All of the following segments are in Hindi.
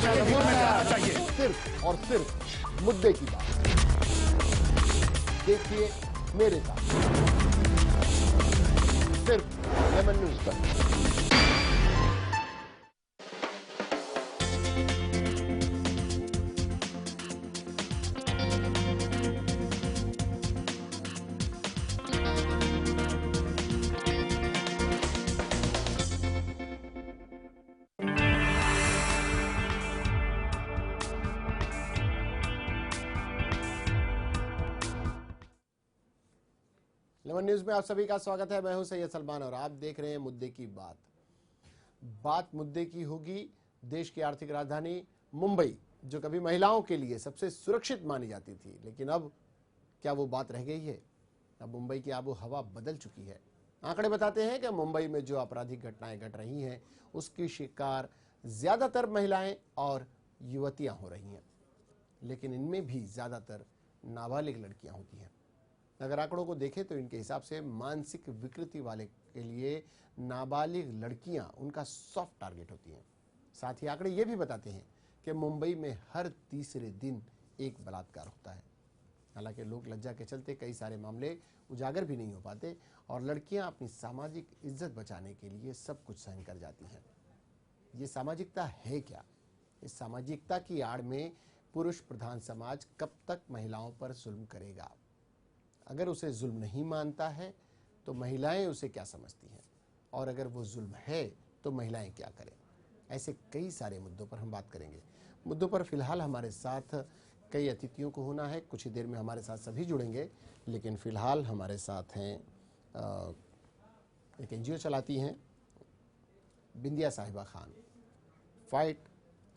सिर्फ और सिर्फ मुद्दे की बात। देखिए मेरे साथ सिर्फ लेमन न्यूज पर। लेमन न्यूज में आप सभी का स्वागत है। मैं हूं सैयद सलमान और आप देख रहे हैं मुद्दे की बात। बात मुद्दे की होगी देश की आर्थिक राजधानी मुंबई, जो कभी महिलाओं के लिए सबसे सुरक्षित मानी जाती थी, लेकिन अब क्या वो बात रह गई है? अब मुंबई की आबो हवा बदल चुकी है। आंकड़े बताते हैं कि मुंबई में जो आपराधिक घटनाएं घट रही हैं उसकी शिकार ज्यादातर महिलाएं और युवतियां हो रही हैं, लेकिन इनमें भी ज्यादातर नाबालिग लड़कियां होती हैं। अगर आंकड़ों को देखें तो इनके हिसाब से मानसिक विकृति वाले के लिए नाबालिग लड़कियां उनका सॉफ्ट टारगेट होती हैं। साथ ही आंकड़े ये भी बताते हैं कि मुंबई में हर तीसरे दिन एक बलात्कार होता है। हालांकि लोग लज्जा के चलते कई सारे मामले उजागर भी नहीं हो पाते और लड़कियां अपनी सामाजिक इज्जत बचाने के लिए सब कुछ सहन कर जाती हैं। ये सामाजिकता है क्या? इस सामाजिकता की आड़ में पुरुष प्रधान समाज कब तक महिलाओं पर जुल्म करेगा? अगर उसे जुल्म नहीं मानता है तो महिलाएं उसे क्या समझती हैं, और अगर वो जुल्म है तो महिलाएं क्या करें? ऐसे कई सारे मुद्दों पर हम बात करेंगे। मुद्दों पर फिलहाल हमारे साथ कई अतिथियों को होना है। कुछ ही देर में हमारे साथ सभी जुड़ेंगे, लेकिन फिलहाल हमारे साथ हैं एक एनजीओ चलाती हैं बिंदिया साहिबा खान, फाइट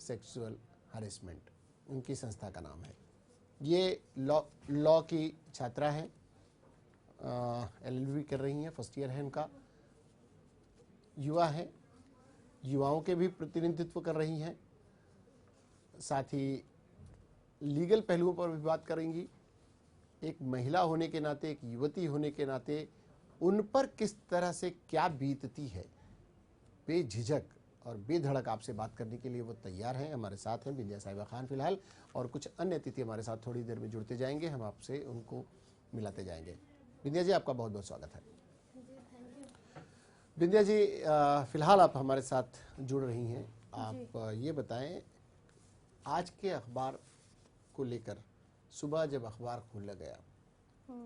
सेक्सुअल हरेसमेंट उनकी संस्था का नाम है। ये लॉ की छात्रा हैं, LLB कर रही हैं, फर्स्ट ईयर है उनका। युवा है, युवाओं के भी प्रतिनिधित्व कर रही हैं, साथ ही लीगल पहलुओं पर भी बात करेंगी। एक महिला होने के नाते, एक युवती होने के नाते उन पर किस तरह से क्या बीतती है, बेझिझक और बेधड़क आपसे बात करने के लिए वो तैयार हैं। हमारे साथ हैं बिंदिया साहिबा खान फिलहाल, और कुछ अन्य अतिथि हमारे साथ थोड़ी देर में जुड़ते जाएंगे। हम आपसे उनको मिलाते जाएंगे। बिंदिया जी, आपका बहुत बहुत स्वागत है। बिंदिया जी, फिलहाल आप हमारे साथ जुड़ रही हैं। आप ये बताएं, आज के अखबार को लेकर सुबह जब अखबार खोला गया,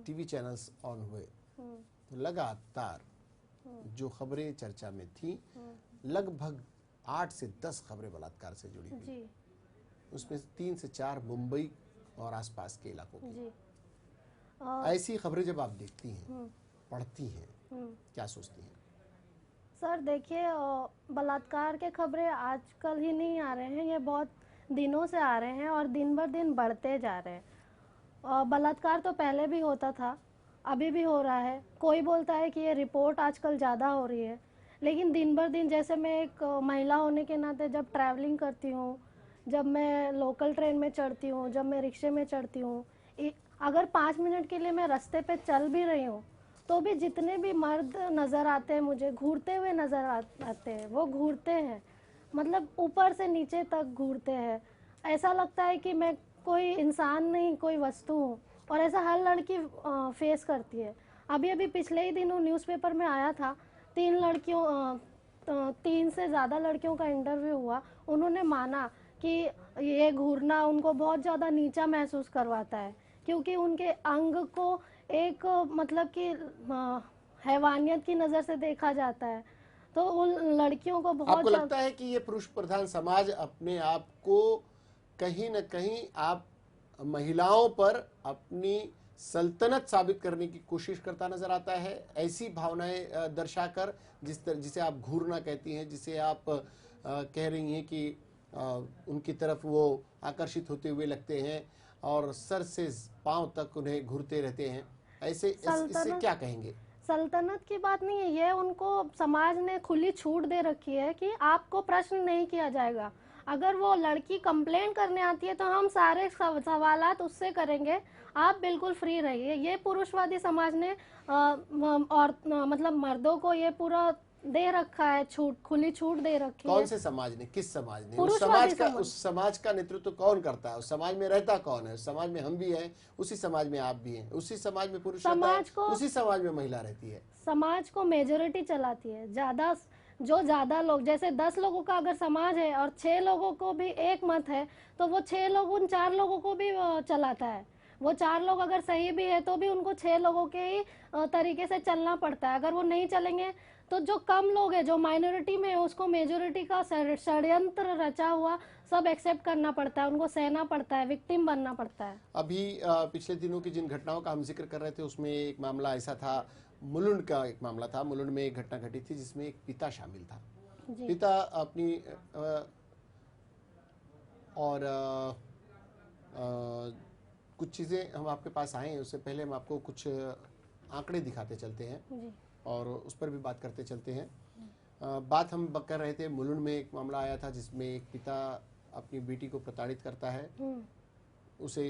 टीवी चैनल्स ऑन हुए तो लगातार जो खबरें चर्चा में थी, लगभग 8 से 10 खबरें बलात्कार से जुड़ी हुई। उसमें 3 से 4 मुंबई और आसपास के इलाकों की। ऐसी खबरें जब आप देखती हैं, पढ़ती हैं, क्या सोचती हैं? सर देखिए, बलात्कार के खबरें आजकल ही नहीं आ रहे हैं, ये बहुत दिनों से आ रहे हैं और दिन बर दिन बढ़ते जा रहे हैं। बलात्कार तो पहले भी होता था, अभी भी हो रहा है। कोई बोलता है कि ये रिपोर्ट आजकल ज़्यादा हो रही है, लेकिन दिन बर दिन, जैसे मैं एक महिला होने के नाते जब ट्रैवलिंग करती हूँ, जब मैं लोकल ट्रेन में चढ़ती हूँ, जब मैं रिक्शे में चढ़ती हूँ, अगर 5 मिनट के लिए मैं रास्ते पे चल भी रही हूँ तो भी जितने भी मर्द नज़र आते हैं मुझे घूरते हुए नज़र आते हैं। वो घूरते हैं, मतलब ऊपर से नीचे तक घूरते हैं। ऐसा लगता है कि मैं कोई इंसान नहीं, कोई वस्तु हूँ, और ऐसा हर लड़की फेस करती है। अभी अभी पिछले ही दिनों न्यूज़पेपर में आया था, 3 से ज़्यादा लड़कियों का इंटरव्यू हुआ। उन्होंने माना कि ये घूरना उनको बहुत ज़्यादा नीचा महसूस करवाता है, क्योंकि उनके अंग को एक मतलब कि हैवानियत की नज़र से देखा जाता है। तो उन लड़कियों को बहुत। आपको लगता है कि ये पुरुष प्रधान समाज अपने आप को कहीं न कहीं आप महिलाओं पर अपनी सल्तनत साबित करने की कोशिश करता नजर आता है, ऐसी भावनाएं दर्शाकर, जिसे आप घूरना कहती हैं, जिसे आप कह रही हैं कि उनकी तरफ वो आकर्षित होते हुए लगते हैं और सर से पांव तक उन्हें घूरते रहते हैं, ऐसे इससे क्या कहेंगे? सल्तनत की बात नहीं है ये, उनको समाज ने खुली छूट दे रखी है कि आपको प्रश्न नहीं किया जाएगा। अगर वो लड़की कंप्लेंट करने आती है तो हम सारे सवालात उससे करेंगे, आप बिल्कुल फ्री रहिए। ये पुरुषवादी समाज ने और मतलब मर्दों को ये पूरा दे रखा है, छूट, खुली छूट दे रखी है। कौन से समाज ने, किस समाज ने, पुरुषवादी उस समाज का नेतृत्व कौन करता है, उस समाज में रहता कौन है? उस समाज में हम भी हैं, उसी समाज में आप भी हैं, उसी समाज में पुरुष रहता है, उसी समाज में महिला रहती है। समाज को मेजोरिटी चलाती है, ज्यादा लोग, जैसे 10 लोगों का अगर समाज है और 6 लोगों को भी एक मत है, तो वो 6 लोग उन 4 लोगों को भी चलाता है। वो 4 लोग अगर सही भी है तो भी उनको 6 लोगों के ही तरीके से चलना पड़ता है। अगर वो नहीं चलेंगे तो जो कम लोग हैं, जो माइनॉरिटी में है, उसको मेजोरिटी का षड्यंत्र रचा हुआ सब एक्सेप्ट करना पड़ता है, उनको सहना पड़ता है, विक्टिम बनना पड़ता है। अभी पिछले दिनों की जिन घटनाओं का हम जिक्र कर रहे थे उसमें एक मामला ऐसा था, मुलुंड का एक मामला था। मुलुंड में एक घटना घटी थी जिसमें एक पिता शामिल था। पिता अपनी और कुछ चीज़ें हम आपके पास आए हैं, उससे पहले हम आपको कुछ आंकड़े दिखाते चलते हैं और उस पर भी बात करते चलते हैं। बात हम कर रहे थे, मुलुंड में एक मामला आया था जिसमें एक पिता अपनी बेटी को प्रताड़ित करता है। उसे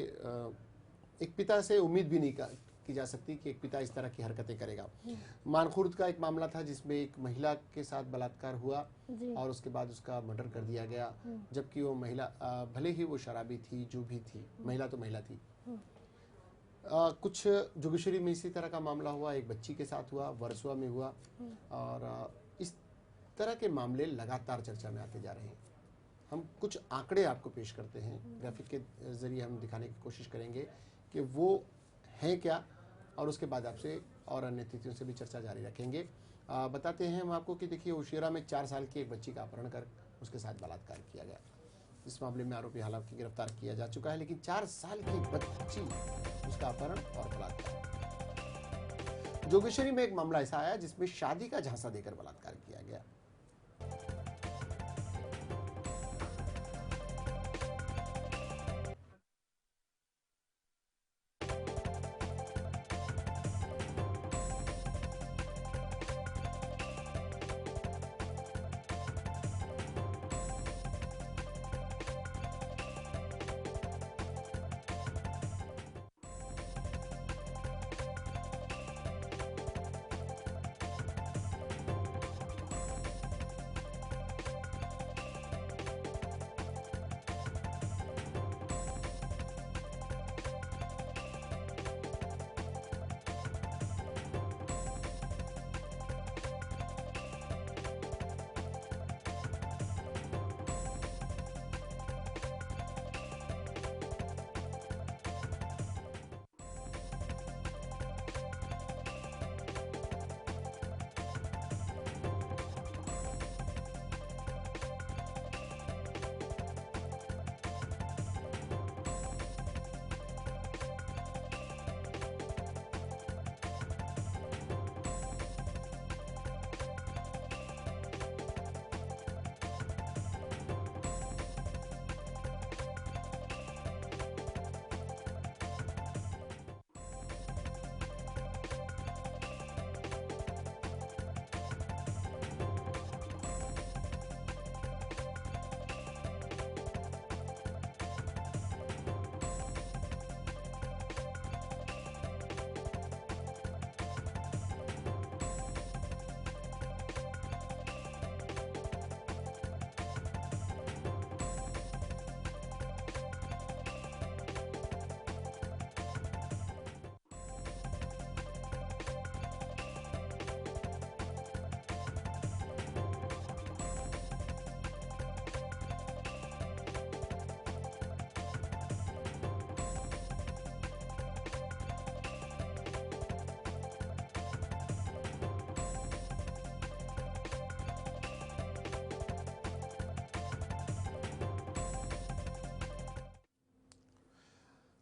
एक पिता से उम्मीद भी नहीं की जा सकती कि एक पिता इस तरह की हरकतें करेगा। मानखुर्द का एक मामला था जिसमें एक महिला के साथ बलात्कार हुआ और उसके बाद उसका मर्डर कर दिया गया, जबकि वो महिला भले ही वो शराबी थी, जो भी थी, महिला तो महिला थी। कुछ जोगेश्वरी में इसी तरह का मामला हुआ, एक बच्ची के साथ हुआ, वर्सोवा में हुआ और इस तरह के मामले लगातार चर्चा में आते जा रहे हैं। हम कुछ आंकड़े आपको पेश करते हैं, ग्राफिक के जरिए हम दिखाने की कोशिश करेंगे कि वो हैं क्या, और उसके बाद आपसे और अन्य तिथियों से भी चर्चा जारी रखेंगे। बताते हैं हम आपको कि देखिए, होशियारा में 4 साल की एक बच्ची का अपहरण कर उसके साथ बलात्कार किया गया। इस मामले में आरोपी हालांकि गिरफ्तार किया जा चुका है, लेकिन 4 साल की बच्ची, उसका अपहरण और बलात्कार। जोगेश्वरी में एक मामला ऐसा आया जिसमें शादी का झांसा देकर बलात्कार किया गया।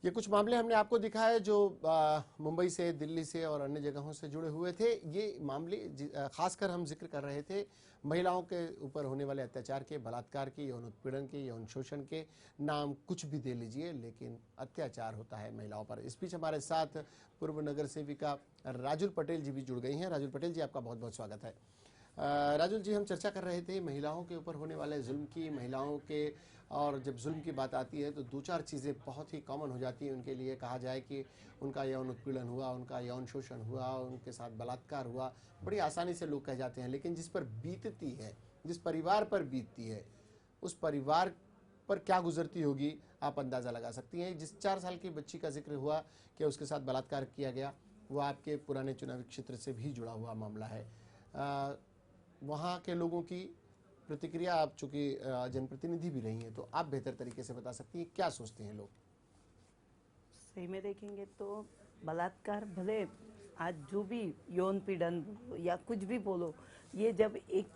ये कुछ मामले हमने आपको दिखाए जो मुंबई से, दिल्ली से और अन्य जगहों से जुड़े हुए थे। ये मामले खासकर हम जिक्र कर रहे थे महिलाओं के ऊपर होने वाले अत्याचार के, बलात्कार के, यौन उत्पीड़न के, यौन शोषण के। नाम कुछ भी दे लीजिए, लेकिन अत्याचार होता है महिलाओं पर। इस बीच हमारे साथ पूर्व नगर सेविका राजुल पटेल जी भी जुड़ गई हैं। राजुल पटेल जी, आपका बहुत बहुत स्वागत है। राजुल जी, हम चर्चा कर रहे थे महिलाओं के ऊपर होने वाले जुल्म की, महिलाओं के और जब जुल्म की बात आती है तो दो चार चीज़ें बहुत ही कॉमन हो जाती हैं उनके लिए। कहा जाए कि उनका यौन उत्पीड़न हुआ, उनका यौन शोषण हुआ, उनके साथ बलात्कार हुआ, बड़ी आसानी से लोग कह जाते हैं। लेकिन जिस पर बीतती है, जिस परिवार पर बीतती है, उस परिवार पर क्या गुजरती होगी आप अंदाज़ा लगा सकती हैं। जिस 4 साल की बच्ची का जिक्र हुआ कि उसके साथ बलात्कार किया गया, वो आपके पुराने चुनावी क्षेत्र से भी जुड़ा हुआ मामला है। वहाँ के लोगों की प्रतिक्रिया, आप चूंकि जनप्रतिनिधि भी रही हैं तो आप बेहतर तरीके से बता सकती हैं, क्या सोचते हैं लोग? सही में देखेंगे तो बलात्कार भले आज जो भी यौन पीड़न बोलो या कुछ भी बोलो, ये जब एक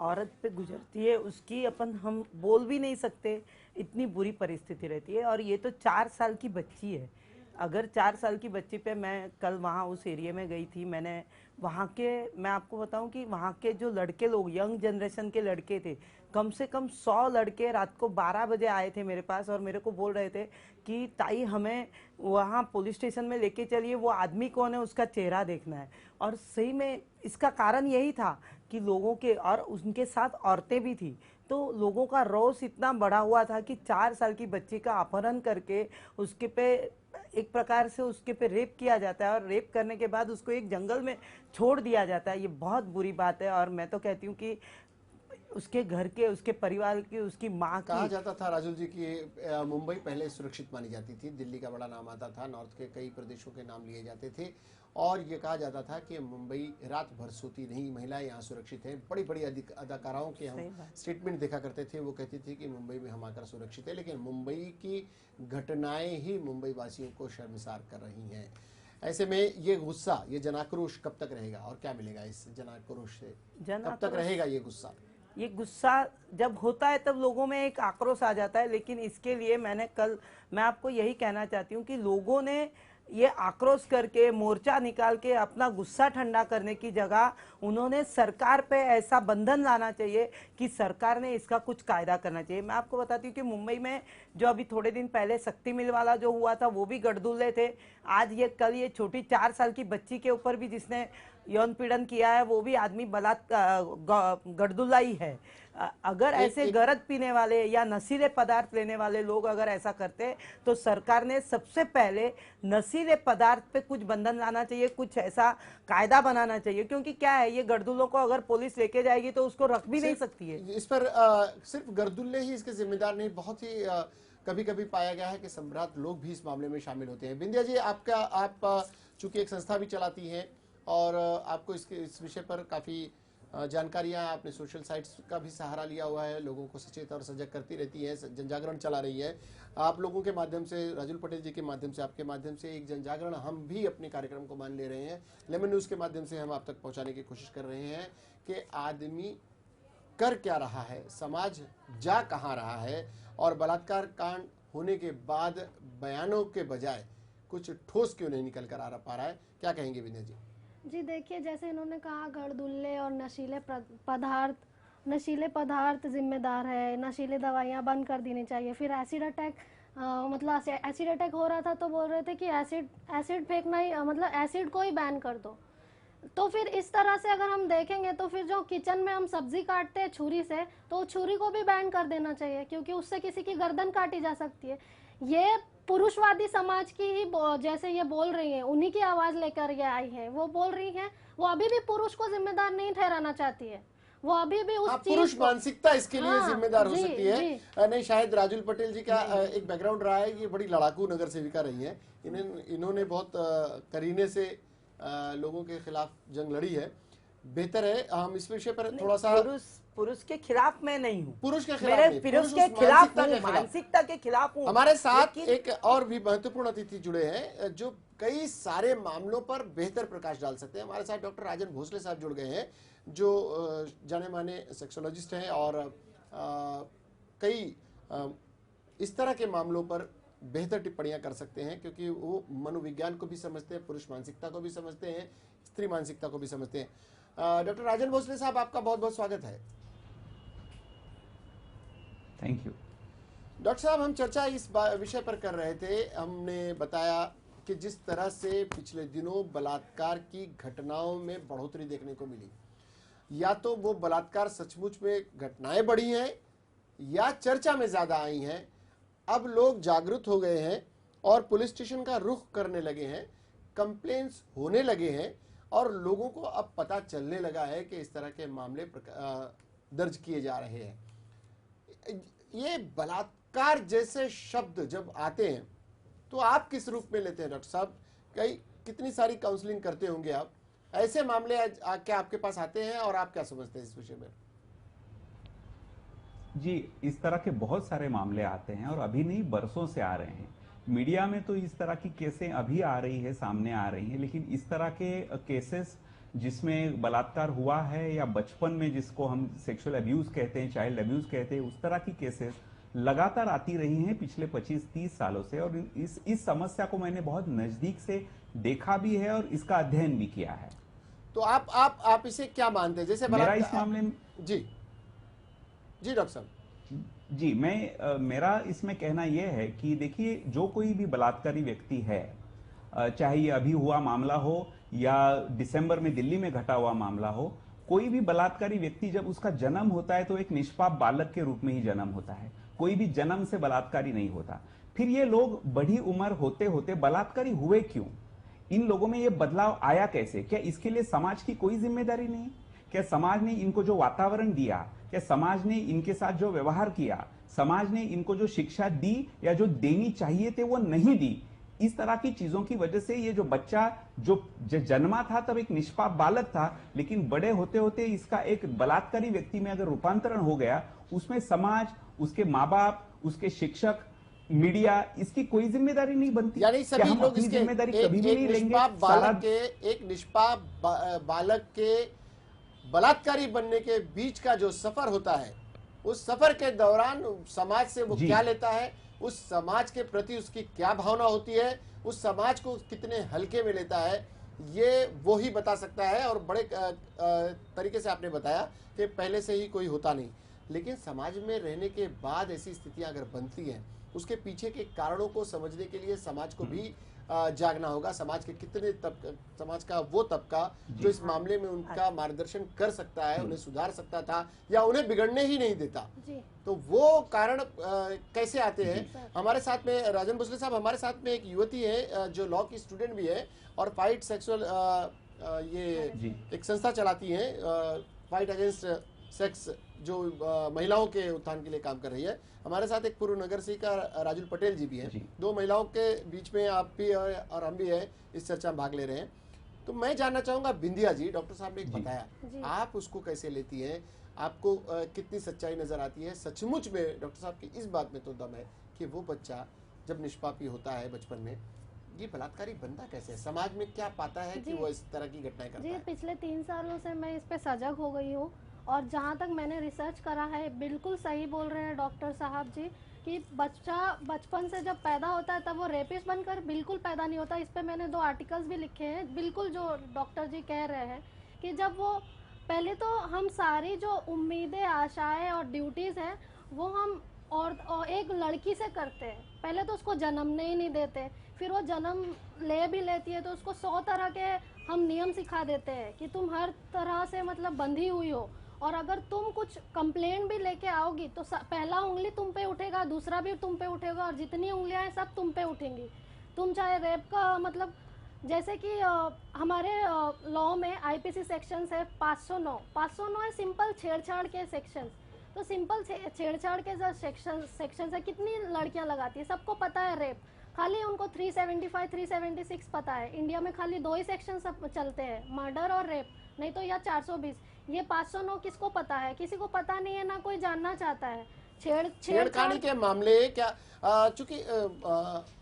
औरत पे गुजरती है उसकी अपन हम बोल भी नहीं सकते, इतनी बुरी परिस्थिति रहती है। और ये तो 4 साल की बच्ची है। अगर 4 साल की बच्ची पे, मैं कल वहाँ उस एरिया में गई थी, मैंने वहाँ के, मैं आपको बताऊं कि वहाँ के जो लड़के लोग, यंग जनरेशन के लड़के थे, कम से कम 100 लड़के रात को 12 बजे आए थे मेरे पास और मेरे को बोल रहे थे कि ताई हमें वहाँ पुलिस स्टेशन में लेके चलिए, वो आदमी कौन है उसका चेहरा देखना है। और सही में इसका कारण यही था कि लोगों के, और उनके साथ औरतें भी थी, तो लोगों का रोष इतना बढ़ा हुआ था कि 4 साल की बच्ची का अपहरण करके उसके पे एक प्रकार से उसके पे रेप किया जाता है और रेप करने के बाद उसको एक जंगल में छोड़ दिया जाता है। ये बहुत बुरी बात है। और मैं तो कहती हूँ कि उसके घर के, उसके परिवार की, उसकी माँ की, कहा जाता था राजुल जी कि मुंबई पहले सुरक्षित मानी जाती थी, दिल्ली का बड़ा नाम आता था, नॉर्थ के कई प्रदेशों के नाम लिए जाते थे और ये कहा जाता था कि मुंबई रात भर सोती नहीं, महिलाएं यहाँ सुरक्षित हैं। बड़ी बड़ी अदाकाराओं के हम स्टेटमेंट देखा करते थे, वो कहती थी कि मुंबई में हम आकर सुरक्षित है। लेकिन मुंबई की घटनाएं ही मुंबई वासियों को शर्मसार कर रही हैं। ऐसे में ये गुस्सा, ये जनाक्रोश कब तक रहेगा और क्या मिलेगा इस जनाक्रोश से? कब तक रहेगा ये गुस्सा? ये गुस्सा जब होता है तब लोगों में एक आक्रोश आ जाता है। लेकिन इसके लिए मैं आपको यही कहना चाहती हूँ कि लोगों ने ये आक्रोश करके, मोर्चा निकाल के अपना गुस्सा ठंडा करने की जगह उन्होंने सरकार पे ऐसा बंधन लाना चाहिए कि सरकार ने इसका कुछ कायदा करना चाहिए। मैं आपको बताती हूँ कि मुंबई में जो अभी थोड़े दिन पहले शक्ति मिल वाला जो हुआ था, वो भी गठदुल्ले थे। आज ये कल ये छोटी 4 साल की बच्ची के ऊपर भी जिसने यौन पीड़न किया है, वो भी आदमी गठदुल्ला ही है। अगर ऐसे गरज पीने वाले या नशीले पदार्थ लेने वाले लोग अगर ऐसा करते तो सरकार ने सबसे पहले नशीले पदार्थ पे कुछ बंधन लाना चाहिए, कुछ ऐसा कायदा बनाना चाहिए। क्योंकि क्या है, ये गठदुल्लों को अगर पुलिस लेके जाएगी तो उसको रख भी नहीं सकती है। इस पर सिर्फ गठदुल्ले ही इसके जिम्मेदार नहीं, बहुत ही कभी कभी पाया गया है कि सम्राट लोग भी इस मामले में शामिल होते हैं। बिंदिया जी, आप चूंकि एक संस्था भी चलाती हैं और आपको इस विषय पर काफ़ी जानकारियां, आपने सोशल साइट्स का भी सहारा लिया हुआ है, लोगों को सचेत और सजग करती रहती है, जन जागरण चला रही है। आप लोगों के माध्यम से, राजुल पटेल जी के माध्यम से, आपके माध्यम से एक जन जागरण हम भी अपने कार्यक्रम को मान ले रहे हैं। लेमन न्यूज़ के माध्यम से हम आप तक पहुंचाने की कोशिश कर रहे हैं कि आदमी कर क्या रहा है, समाज जा कहाँ रहा है, और बलात्कार कांड होने के बाद बयानों के बजाय कुछ ठोस क्यों नहीं निकल कर आ पा रहा है? क्या कहेंगे विनय जी? जी देखिए, जैसे इन्होंने कहा गठदुल्ले और नशीले पदार्थ जिम्मेदार है, नशीले दवाइयाँ बंद कर देनी चाहिए। फिर एसिड अटैक, मतलब एसिड अटैक हो रहा था तो बोल रहे थे कि एसिड फेंकना ही, मतलब एसिड को ही बैन कर दो। तो फिर इस तरह से अगर हम देखेंगे तो फिर जो किचन में हम सब्जी काटते हैं छुरी से, तो छुरी को भी बैन कर देना चाहिए, क्योंकि उससे किसी की गर्दन काटी जा सकती है। ये पुरुषवादी समाज की ही जैसे ये बोल रही हैं, उन्हीं की आवाज लेकर ये आई है। वो बोल रही हैं, वो अभी भी पुरुष को जिम्मेदार नहीं ठहराना चाहती है, वो अभी भी उस चीज पुरुष मानसिकता इसके लिए जिम्मेदार हो सकती है। नहीं, शायद राजुल पटेल जी का एक बैकग्राउंड रहा है, ये बड़ी लड़ाकू नगर सेविका रही है, इन्होंने बहुत करीने से लोगों के खिलाफ जंग लड़ी है। बेहतर है हम इस विषय पर थोड़ा सा, पुरुष के खिलाफ मैं नहीं हूँ, पुरुष के खिलाफ नहीं, पुरुष के खिलाफ हूँ, मानसिकता के खिलाफ हूँ। हमारे साथ एक और भी महत्वपूर्ण अतिथि जुड़े हैं जो कई सारे मामलों पर बेहतर प्रकाश डाल सकते हैं। हमारे साथ डॉक्टर राजन भोसले साहब जुड़ गए हैं, जो जाने माने सेक्सोलॉजिस्ट हैं और कई इस तरह के मामलों पर बेहतर टिप्पणियां कर सकते हैं, क्योंकि वो मनोविज्ञान को भी समझते हैं, पुरुष मानसिकता को भी समझते हैं, स्त्री मानसिकता को भी समझते हैं। डॉक्टर राजन भोसले साहब, आपका बहुत बहुत स्वागत है। थैंक यू डॉक्टर साहब, हम चर्चा इस विषय पर कर रहे थे। हमने बताया कि जिस तरह से पिछले दिनों बलात्कार की घटनाओं में बढ़ोतरी देखने को मिली, या तो वो बलात्कार सचमुच में घटनाएं बढ़ी हैं या चर्चा में ज्यादा आई हैं, अब लोग जागरूक हो गए हैं और पुलिस स्टेशन का रुख करने लगे हैं, कंप्लेंट्स होने लगे हैं और लोगों को अब पता चलने लगा है कि इस तरह के मामले दर्ज किए जा रहे हैं। ये बलात्कार जैसे शब्द जब आते हैं तो आप किस रूप में लेते हैं डॉक्टर साहब? कितनी सारी काउंसलिंग करते होंगे आप, ऐसे मामले क्या आपके पास आते हैं और आप क्या समझते हैं इस विषय में? जी, इस तरह के बहुत सारे मामले आते हैं और अभी नहीं, बरसों से आ रहे हैं। मीडिया में तो इस तरह की केसें अभी आ रही है, सामने आ रही है, लेकिन इस तरह के केसेस जिसमें बलात्कार हुआ है या बचपन में जिसको हम सेक्सुअल अब्यूज कहते हैं, चाइल्ड अब्यूज कहते हैं, उस तरह की केसेस लगातार आती रही हैं पिछले 25-30 सालों से। और इस समस्या को मैंने बहुत नजदीक से देखा भी है और इसका अध्ययन भी किया है। तो आप इसे क्या मानते हैं? जैसे मेरा इस मामले में जी डॉक्टर साहब। जी, मेरा इसमें कहना यह है कि देखिए, जो कोई भी बलात्कारी व्यक्ति है, चाहे ये अभी हुआ मामला हो या दिसंबर में दिल्ली में घटा हुआ मामला हो, कोई भी बलात्कारी व्यक्ति जब उसका जन्म होता है तो एक निष्पाप बालक के रूप में ही जन्म होता है। कोई भी जन्म से बलात्कारी नहीं होता। फिर ये लोग बड़ी उम्र होते होते बलात्कारी हुए क्यों? इन लोगों में ये बदलाव आया कैसे? क्या इसके लिए समाज की कोई जिम्मेदारी नहीं? क्या समाज ने इनको जो वातावरण दिया, क्या समाज ने इनके साथ जो व्यवहार किया, समाज ने इनको जो शिक्षा दी या जो देनी चाहिए थे वो नहीं दी? इस तरह की चीजों की वजह से ये जो बच्चा जो जन्मा था तब एक निष्पाप बालक था, लेकिन बड़े होते होते इसका एक बलात्कारी व्यक्ति में अगर रूपांतरण हो गया, उसमें समाज, उसके माँ बाप, उसके शिक्षक, मीडिया, इसकी कोई जिम्मेदारी नहीं बनती। यानी सभी हम लोग अपनी इसके जिम्मेदारी कभी भी नहीं लेंगे? एक निष्पाप बालक के बलात्कारी बनने के बीच का जो सफर होता है, उस सफर के दौरान समाज से वो क्या लेता है, उस समाज के प्रति उसकी क्या भावना होती है, उस समाज को कितने हल्के में लेता है, ये वो ही बता सकता है। और बड़े तरीके से आपने बताया कि पहले से ही कोई होता नहीं, लेकिन समाज में रहने के बाद ऐसी स्थितियां अगर बनती हैं, उसके पीछे के कारणों को समझने के लिए समाज को भी जागना होगा। समाज के कितने समाज का वो तबका जो इस मामले में उनका मार्गदर्शन कर सकता है, उन्हें सुधार सकता था या उन्हें बिगड़ने ही नहीं देता, तो वो कारण कैसे आते हैं? हमारे साथ में राजन भोसले साहब, हमारे साथ में एक युवती है जो लॉ की स्टूडेंट भी है और फाइट सेक्सुअल ये एक संस्था चलाती है, फाइट अगेंस्ट सेक्स, जो महिलाओं के उत्थान के लिए काम कर रही है। हमारे साथ एक पूर्व नगर सेविका राजुल पटेल जी भी हैं। दो महिलाओं के बीच में आप भी और हम भी हैं, इस चर्चा में भाग ले रहे हैं। तो मैं जानना चाहूंगा, बिंदिया जी, डॉक्टर साहब ने एक बताया, आप उसको कैसे लेती हैं? आपको कितनी सच्चाई नजर आती है? सचमुच में डॉक्टर साहब की इस बात में तो दम है कि वो बच्चा जब निष्पापी होता है बचपन में, ये बलात्कारी बनता कैसे है? समाज में क्या पाता है कि वो इस तरह की घटनाएं करता है? पिछले 3 सालों से मैं इस पे सजग हो गई हूँ और जहाँ तक मैंने रिसर्च करा है, बिल्कुल सही बोल रहे हैं डॉक्टर साहब जी कि बच्चा बचपन से जब पैदा होता है तब वो रेपिस्ट बनकर बिल्कुल पैदा नहीं होता। इस पे मैंने 2 आर्टिकल्स भी लिखे हैं। बिल्कुल जो डॉक्टर जी कह रहे हैं कि जब वो पहले तो हम सारी जो उम्मीदें, आशाएं और ड्यूटीज़ हैं वो हम और एक लड़की से करते हैं। पहले तो उसको जन्मने ही नहीं देते, फिर वो जन्म ले भी लेती है तो उसको 100 तरह के हम नियम सिखा देते हैं कि तुम हर तरह से मतलब बंधी हुई हो, और अगर तुम कुछ कंप्लेंट भी लेके आओगी तो पहला उंगली तुम पे उठेगा, दूसरा भी तुम पे उठेगा और जितनी उंगलियां हैं सब तुम पे उठेंगी। तुम चाहे रेप का मतलब, जैसे कि हमारे लॉ में आईपीसी सेक्शंस है 509 है सिंपल छेड़छाड़ के सेक्शंस। तो सिंपल छेड़छाड़ के जो सेक्शंस है, कितनी लड़कियां लगाती है? सबको पता है रेप, खाली उनको 375, 376 पता है। इंडिया में खाली 2 ही सेक्शन सब चलते हैं, मर्डर और रेप, नहीं तो या 420। ये 509 किसको पता है? किसी को पता नहीं है, ना कोई जानना चाहता है। छेड़खानी के मामले क्या चूंकि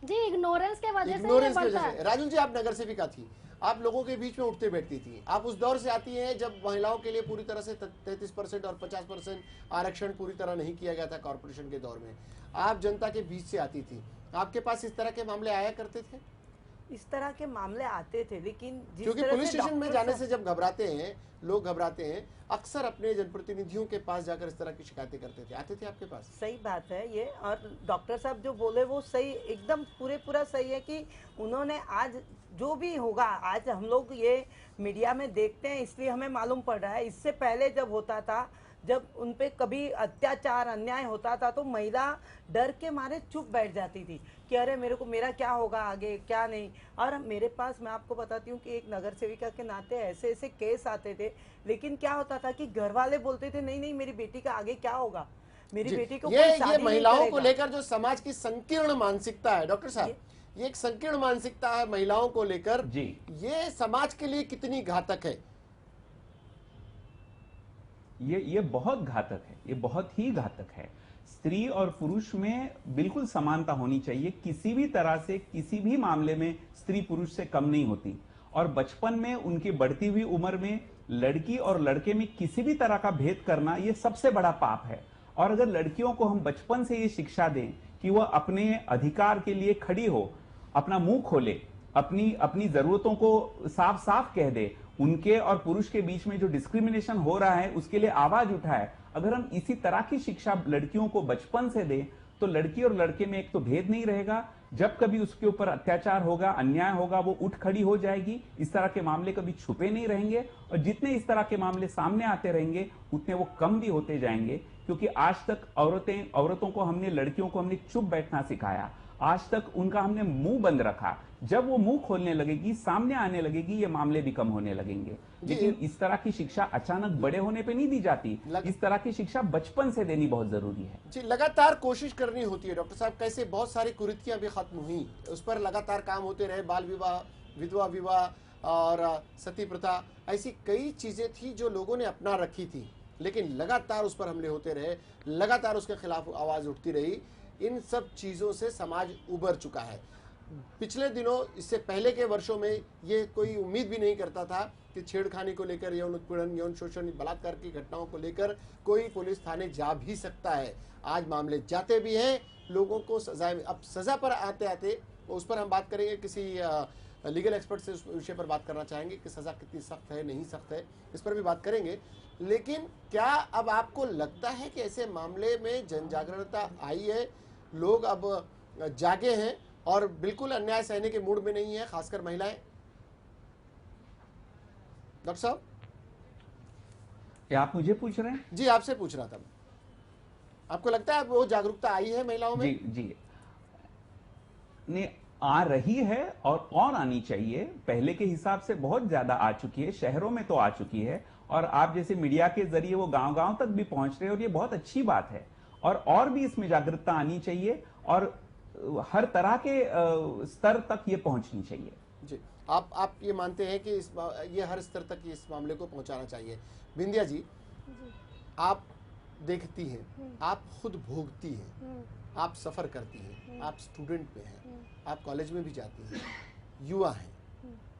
जी इग्नोरेंस के वजह से। राजुल जी, आप नगर सेविका थी, आप लोगों के बीच में उठते बैठती थी, आप उस दौर से आती हैं जब महिलाओं के लिए पूरी तरह से 33% और 50% आरक्षण पूरी तरह नहीं किया गया था कॉर्पोरेशन के दौर में। आप जनता के बीच से आती थी, आपके पास इस तरह के मामले आया करते थे? इस तरह के मामले आते थे, लेकिन क्योंकि पुलिस स्टेशन में जाने से जब घबराते हैं लोग, घबराते हैं, अक्सर अपने जनप्रतिनिधियों के पास जाकर इस तरह की शिकायतें करते थे। आते थे आपके पास? सही बात है ये, और डॉक्टर साहब जो बोले वो सही, एकदम पूरा सही है कि उन्होंने आज जो भी होगा, आज हम लोग ये मीडिया में देखते हैं इसलिए हमें मालूम पड़ रहा है। इससे पहले जब होता था जब उन पे कभी अत्याचार अन्याय होता था तो महिला डर के मारे चुप बैठ जाती थी कि अरे मेरा क्या होगा आगे, क्या नहीं। और मेरे पास, मैं आपको बताती हूँ कि एक नगर सेविका के नाते ऐसे ऐसे केस आते थे, लेकिन क्या होता था कि घर वाले बोलते थे नहीं नहीं मेरी बेटी का आगे क्या होगा, मेरी बेटी को कोई शादी ये नहीं महिलाओं को करेगा। लेकर जो समाज की संकीर्ण मानसिकता है डॉक्टर साहब, ये एक संकीर्ण मानसिकता है महिलाओं को लेकर जी। ये समाज के लिए कितनी घातक है? ये बहुत घातक है, ये बहुत ही घातक है। स्त्री और पुरुष में बिल्कुल समानता होनी चाहिए, किसी भी तरह से किसी भी मामले में स्त्री पुरुष से कम नहीं होती। और बचपन में उनकी बढ़ती हुई उम्र में लड़की और लड़के में किसी भी तरह का भेद करना ये सबसे बड़ा पाप है। और अगर लड़कियों को हम बचपन से ये शिक्षा दें कि वह अपने अधिकार के लिए खड़ी हो, अपना मुंह खोले, अपनी अपनी जरूरतों को साफ साफ कह दे, उनके और पुरुष के बीच में जो डिस्क्रिमिनेशन हो रहा है उसके लिए आवाज उठाए, अगर हम इसी तरह की शिक्षा लड़कियों को बचपन से दें तो लड़की और लड़के में एक तो भेद नहीं रहेगा, जब कभी उसके ऊपर अत्याचार होगा, अन्याय होगा, वो उठ खड़ी हो जाएगी। इस तरह के मामले कभी छुपे नहीं रहेंगे और जितने इस तरह के मामले सामने आते रहेंगे उतने वो कम भी होते जाएंगे। क्योंकि आज तक औरतों को हमने, लड़कियों को हमने चुप बैठना सिखाया, आज तक उनका हमने मुंह बंद रखा। जब वो मुंह खोलने लगेगी, सामने आने लगेगी, ये मामले भी कम होने लगेंगे। लेकिन इस तरह की शिक्षा अचानक बड़े होने पे नहीं दी जाती, इस तरह की शिक्षा बचपन से देनी बहुत जरूरी है। जी, लगातार कोशिश करनी होती है डॉक्टर साहब। कैसे बहुत सारी कुरीतियां भी खत्म हुई, उस पर लगातार काम होते रहे। बाल विवाह, विधवा विवाह और सती प्रथा, ऐसी कई चीजें थी जो लोगों ने अपना रखी थी, लेकिन लगातार उस पर हमले होते रहे, लगातार उसके खिलाफ आवाज उठती रही। इन सब चीजों से समाज उबर चुका है। पिछले दिनों, इससे पहले के वर्षों में ये कोई उम्मीद भी नहीं करता था कि छेड़खानी को लेकर, यौन उत्पीड़न, यौन शोषण, बलात्कार की घटनाओं को लेकर कोई पुलिस थाने जा भी सकता है। आज मामले जाते भी हैं, लोगों को सजा, अब सजा पर आते आते उस पर हम बात करेंगे, किसी लीगल एक्सपर्ट से उस विषय पर बात करना चाहेंगे कि सजा कितनी सख्त है, नहीं सख्त है, इस पर भी बात करेंगे। लेकिन क्या अब आपको लगता है कि ऐसे मामले में जन जागरूकता आई है, लोग अब जागे हैं और बिल्कुल अन्याय सहने के मूड में नहीं है, खासकर महिलाएं? डॉक्टर साहब, क्या आप मुझे पूछ रहे हैं? जी, आपसे पूछ रहा था। आपको लगता है वो जागरूकता आई है महिलाओं में? जी जी, नहीं, आ रही है और आनी चाहिए। पहले के हिसाब से बहुत ज्यादा आ चुकी है, शहरों में तो आ चुकी है, और आप जैसे मीडिया के जरिए वो गांव-गांव तक भी पहुंच रहे हैं, और ये बहुत अच्छी बात है। और भी इसमें जागरूकता आनी चाहिए और हर तरह के स्तर तक ये पहुंचनी चाहिए। जी, आप ये मानते हैं कि ये हर स्तर तक इस मामले को पहुंचाना चाहिए। बिंदिया जी, आप देखती हैं, आप खुद भोगती हैं, आप सफर करती हैं, आप स्टूडेंट में हैं, आप कॉलेज में भी जाती हैं, युवा हैं,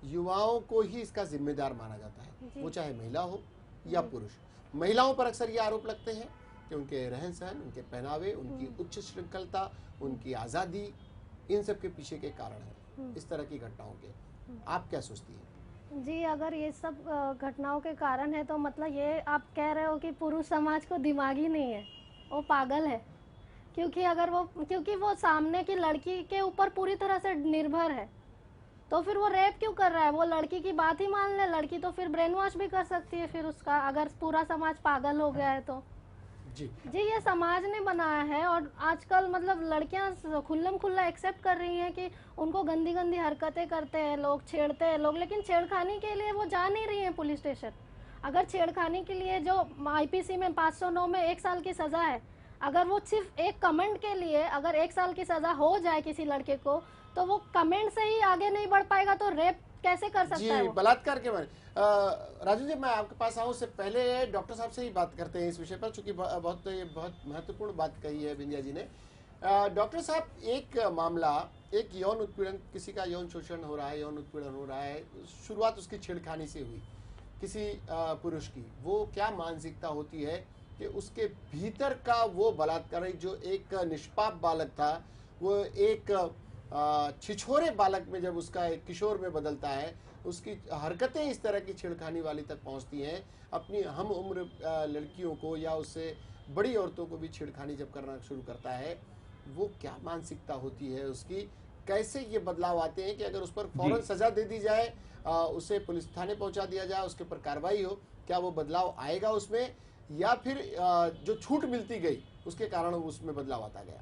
युवाओं को ही इसका जिम्मेदार माना जाता है, वो चाहे महिला हो या पुरुष। महिलाओं पर अक्सर ये आरोप लगते हैं कि उनके रहन सहन, उनके पहनावे, उनकी उच्च श्रृंखलता, उनकी आज़ादी, इन सब के पीछे के कारण है इस तरह की घटनाओं के। आप क्या सोचती हैं? जी, अगर ये सब घटनाओं के कारण है तो मतलब ये आप कह रहे हो कि पुरुष समाज को दिमाग ही नहीं है, वो पागल है। क्योंकि वो सामने की लड़की के ऊपर पूरी तरह से निर्भर है, तो फिर वो रेप क्यों कर रहा है? वो लड़की की बात ही मान ले, लड़की तो फिर ब्रेन वॉश भी कर सकती है फिर उसका, अगर पूरा समाज पागल हो गया है तो। जी, ये समाज ने बनाया है, और आजकल मतलब लड़कियां खुल्लम खुल्ला एक्सेप्ट कर रही हैं कि उनको गंदी गंदी हरकतें करते हैं लोग, छेड़ते हैं लोग, लेकिन छेड़खानी के लिए वो जा नहीं रही हैं पुलिस स्टेशन। अगर छेड़खानी के लिए जो आईपीसी में 509 में 1 साल की सजा है, अगर वो सिर्फ एक कमेंट के लिए अगर 1 साल की सजा हो जाए किसी लड़के को, तो वो कमेंट से ही आगे नहीं बढ़ पाएगा, तो रेप कैसे कर सकता है जी, वो? बलात्कार के बारे राजू जी, मैं आपके पास आऊँ उससे पहले डॉक्टर साहब से ही बात करते हैं इस विषय पर, चूंकि बहुत महत्वपूर्ण बात कही है बिंदिया जी ने। डॉक्टर साहब, एक मामला, एक यौन उत्पीड़न, किसी का यौन शोषण हो रहा है, यौन उत्पीड़न हो रहा है, शुरुआत उसकी छेड़खानी से हुई किसी पुरुष की। वो क्या मानसिकता होती है कि उसके भीतर का वो बलात्कारी जो एक निष्पाप बालक था, वो एक छिछोरे बालक में जब उसका एक किशोर में बदलता है, उसकी हरकतें इस तरह की छेड़खानी वाली तक पहुंचती हैं, अपनी हम उम्र लड़कियों को या उससे बड़ी औरतों को भी छेड़खानी जब करना शुरू करता है, वो क्या मानसिकता होती है उसकी? कैसे ये बदलाव आते हैं कि अगर उस पर फौरन सजा दे दी जाए, उसे पुलिस थाने पहुंचा दिया जाए, उसके ऊपर कार्रवाई हो, क्या वो बदलाव आएगा उसमें, या फिर जो छूट मिलती गई उसके कारण उसमें बदलाव आता गया?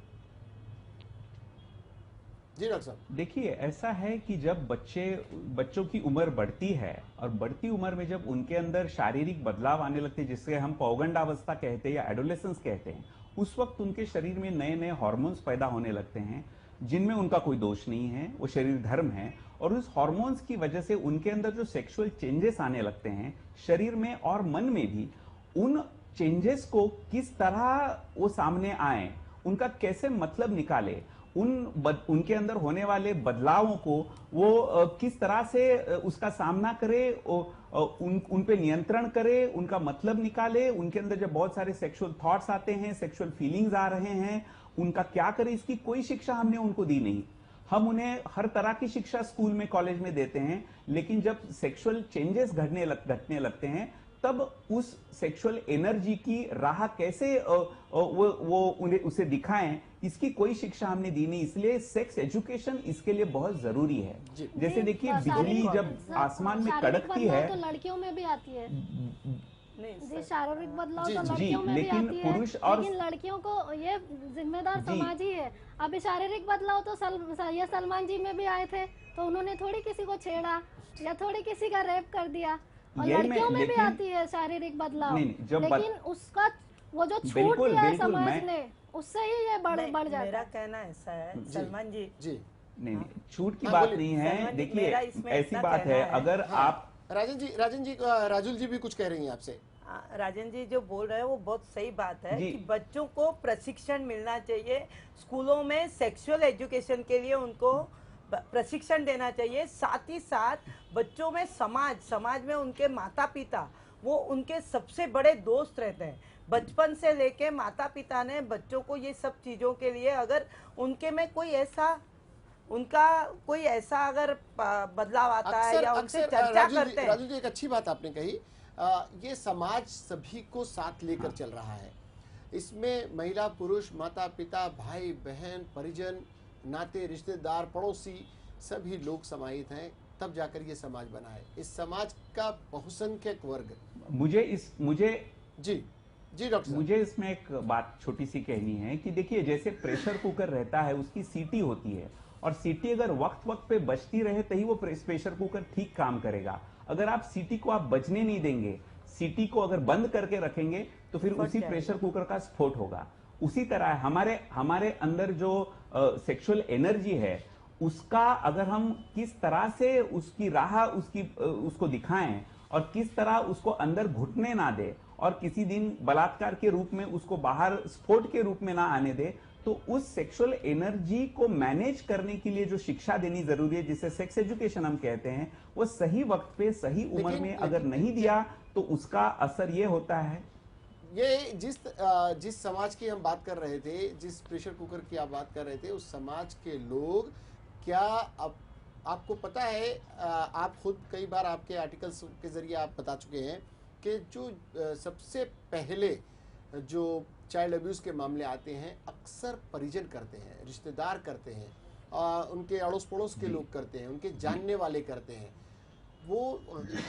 जी डॉक्टर साहब। देखिए, ऐसा है कि जब बच्चों की उम्र बढ़ती है और बढ़ती उम्र में जब उनके अंदर शारीरिक बदलाव आने लगते हैं, जिससे हम पौगंडावस्था कहते हैं या एडोलेसेंस कहते हैं, उस वक्त उनके शरीर में नए नए हार्मोन्स पैदा होने लगते हैं, जिनमें उनका कोई दोष नहीं है, वो शरीर धर्म है। और उस हार्मोन्स की वजह से उनके अंदर जो सेक्सुअल चेंजेस आने लगते हैं शरीर में और मन में भी, उन चेंजेस को किस तरह वो सामने आए, उनका कैसे मतलब निकाले, उनके अंदर होने वाले बदलावों को वो किस तरह से उसका सामना करे, उन पे नियंत्रण करे, उनका मतलब निकाले। उनके अंदर जब बहुत सारे सेक्सुअल थॉट्स आते हैं, सेक्सुअल फीलिंग्स आ रहे हैं, उनका क्या करे, इसकी कोई शिक्षा हमने उनको दी नहीं। हम उन्हें हर तरह की शिक्षा स्कूल में, कॉलेज में देते हैं, लेकिन जब सेक्सुअल चेंजेस घटने लगते हैं, तब उस सेक्सुअल एनर्जी की राह कैसे वो उन्हें उसे दिखाएं, इसकी कोई शिक्षा हमने दी नहीं। इसलिए सेक्स एजुकेशन इसके लिए बहुत जरूरी है। जैसे देखिए, बिजली जब आसमान में कड़कती है तो लड़कियों में भी आती है। जी, शारीरिक बदलाव जी, तो जी, लड़कियों में भी लेकिन आती है, पुरुष और लेकिन लड़कियों को ये जिम्मेदार जी। समाज ही है। अभी शारीरिक बदलाव तो ये सलमान जी में भी आए थे, तो उन्होंने थोड़ी किसी को छेड़ा या थोड़ी किसी का रेप कर दिया। और लड़कियों में भी आती है शारीरिक बदलाव, लेकिन उसका वो जो छूट दिया है समाज ने, उससे ही ये बढ़ जाता है। मेरा कहना ऐसा है सलमान जी, नहीं, छूट की बात नहीं है। देखिए, ऐसी बात है, अगर आप राजुल जी भी कुछ कह रही हैं आपसे। राजन जी जो बोल रहे हैं वो बहुत सही बात है कि बच्चों को प्रशिक्षण मिलना चाहिए। स्कूलों में सेक्सुअल एजुकेशन के लिए उनको प्रशिक्षण देना चाहिए। साथ ही साथ बच्चों में समाज में उनके माता पिता वो उनके सबसे बड़े दोस्त रहते हैं। बचपन से लेके माता पिता ने बच्चों को ये सब चीज़ों के लिए, अगर उनके में कोई ऐसा अगर बदलाव आता है या उनसे चर्चा करते हैं। राजू जी, एक अच्छी बात आपने कही। ये समाज सभी को साथ लेकर चल रहा है। इसमें महिला पुरुष, माता पिता, भाई बहन, परिजन, नाते रिश्तेदार, पड़ोसी, सभी लोग समाहित हैं, तब जाकर ये समाज बना है। इस समाज का बहुसंख्यक वर्ग जी डॉक्टर, मुझे इसमें एक बात छोटी सी कहनी है कि देखिए, जैसे प्रेशर कुकर रहता है, उसकी सीटी होती है, और सीटी अगर वक्त पे बजती रहे तभी वो प्रेशर कुकर ठीक काम करेगा। अगर आप सीटी को बजने नहीं देंगे, सीटी को अगर बंद करके रखेंगे, तो फिर उसी प्रेशर कुकर का स्फोट होगा। उसी तरह हमारे अंदर जो सेक्सुअल एनर्जी है, उसका अगर हम किस तरह से उसकी राह उसको दिखाएं और किस तरह उसको अंदर घुटने ना दे और किसी दिन बलात्कार के रूप में उसको बाहर स्फोट के रूप में ना आने दे, तो उस सेक्सुअल एनर्जी को मैनेज करने के लिए जो शिक्षा देनी जरूरी है, जिसे सेक्स एजुकेशन हम कहते हैं, वो सही वक्त पे सही उम्र में अगर नहीं दिया तो उसका असर ये होता है। ये जिस समाज की हम बात कर रहे थे, जिस प्रेशर कुकर की आप बात कर रहे थे, उस समाज के लोग क्या आपको पता है, आप खुद कई बार आपके आर्टिकल्स के जरिए आप बता चुके हैं कि जो सबसे पहले जो चाइल्ड अब्यूज़ के मामले आते हैं, अक्सर परिजन करते हैं, रिश्तेदार करते हैं, उनके अड़ोस पड़ोस के लोग करते हैं, उनके जानने वाले करते हैं। वो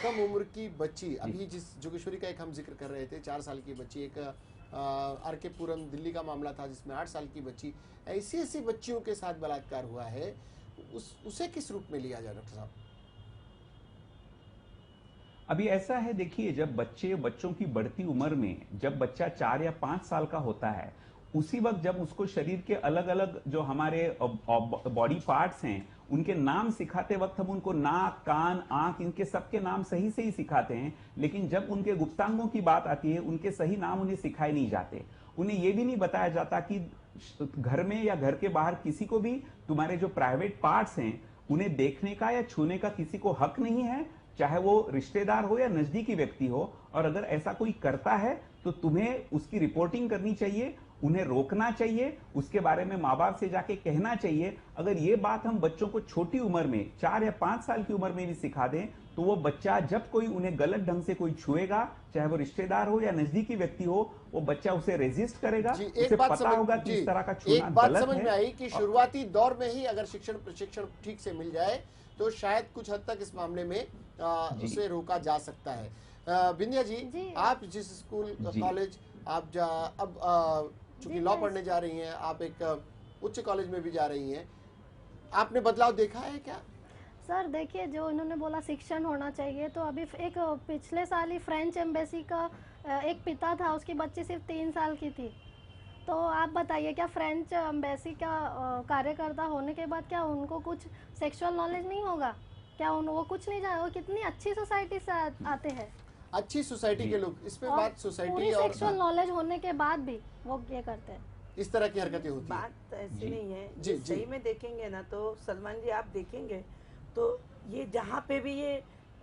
कम उम्र की बच्ची, अभी जिस जोगेश्वरी का एक हम जिक्र कर रहे थे, 4 साल की बच्ची, एक आर.के. पुरम दिल्ली का मामला था जिसमें 8 साल की बच्ची, ऐसी बच्चियों के साथ बलात्कार हुआ है, उसे किस रूप में लिया जाए डॉक्टर साहब? अभी ऐसा है, देखिए, जब बच्चों की बढ़ती उम्र में जब बच्चा 4 या 5 साल का होता है, उसी वक्त जब उसको शरीर के अलग अलग जो हमारे बॉडी पार्ट्स हैं, उनके नाम सिखाते वक्त हम उनको नाक, कान, आंख, इनके सबके नाम सही से ही सिखाते हैं, लेकिन जब उनके गुप्तांगों की बात आती है, उनके सही नाम उन्हें सिखाए नहीं जाते। उन्हें यह भी नहीं बताया जाता कि घर में या घर के बाहर किसी को भी तुम्हारे जो प्राइवेट पार्ट्स हैं उन्हें देखने का या छूने का किसी को हक नहीं है, चाहे वो रिश्तेदार हो या नजदीकी व्यक्ति हो। और अगर ऐसा कोई करता है तो तुम्हें उसकी रिपोर्टिंग करनी चाहिए, उन्हें रोकना चाहिए, उसके बारे में माँ बाप से जाके कहना चाहिए। अगर ये बात हम बच्चों को छोटी उम्र में 4 या 5 साल की उम्र में भी सिखा दें, तो वो बच्चा जब कोई उन्हें गलत ढंग से कोई छुएगा, चाहे वो रिश्तेदार हो या नजदीकी व्यक्ति हो, वो बच्चा उसे रेजिस्ट करेगा। उसे पता होगा कि इस तरह का छूना गलत है। एक बात समझ में आई कि शुरुआती दौर में ही अगर प्रशिक्षण ठीक से मिल जाए तो शायद कुछ हद तक इस मामले में उसे रोका जा सकता है। बिंदिया जी, जी। आप जिस स्कूल जी। कॉलेज आप अब चूंकि जी, लॉ मैं पढ़ने जा रही हैं, आप एक उच्च कॉलेज में भी जा रही हैं, आपने बदलाव देखा है क्या? सर देखिए, जो इन्होंने बोला शिक्षण होना चाहिए, तो अभी एक पिछले साल ही फ्रेंच एम्बेसी का एक पिता था, उसकी बच्ची सिर्फ 3 साल की थी। तो आप बताइए, क्या फ्रेंच एम्बेसी का कार्यकर्ता होने के बाद क्या उनको कुछ सेक्सुअल नॉलेज नहीं होगा? क्या वो कुछ नहीं जाने? वो कितनी अच्छी सोसाइटी से आते हैं, अच्छी सोसाइटी जी। के लोग, इसमें और बात सोसाइटी पूरी और सेक्सुअल नॉलेज होने के बाद भी वो ये करते हैं। इस तरह की हरकतें होती हैं। बात ऐसी जी। नहीं है। जी, ये जी। सही में देखेंगे ना तो सलमान जी, आप देखेंगे तो ये जहाँ पे भी ये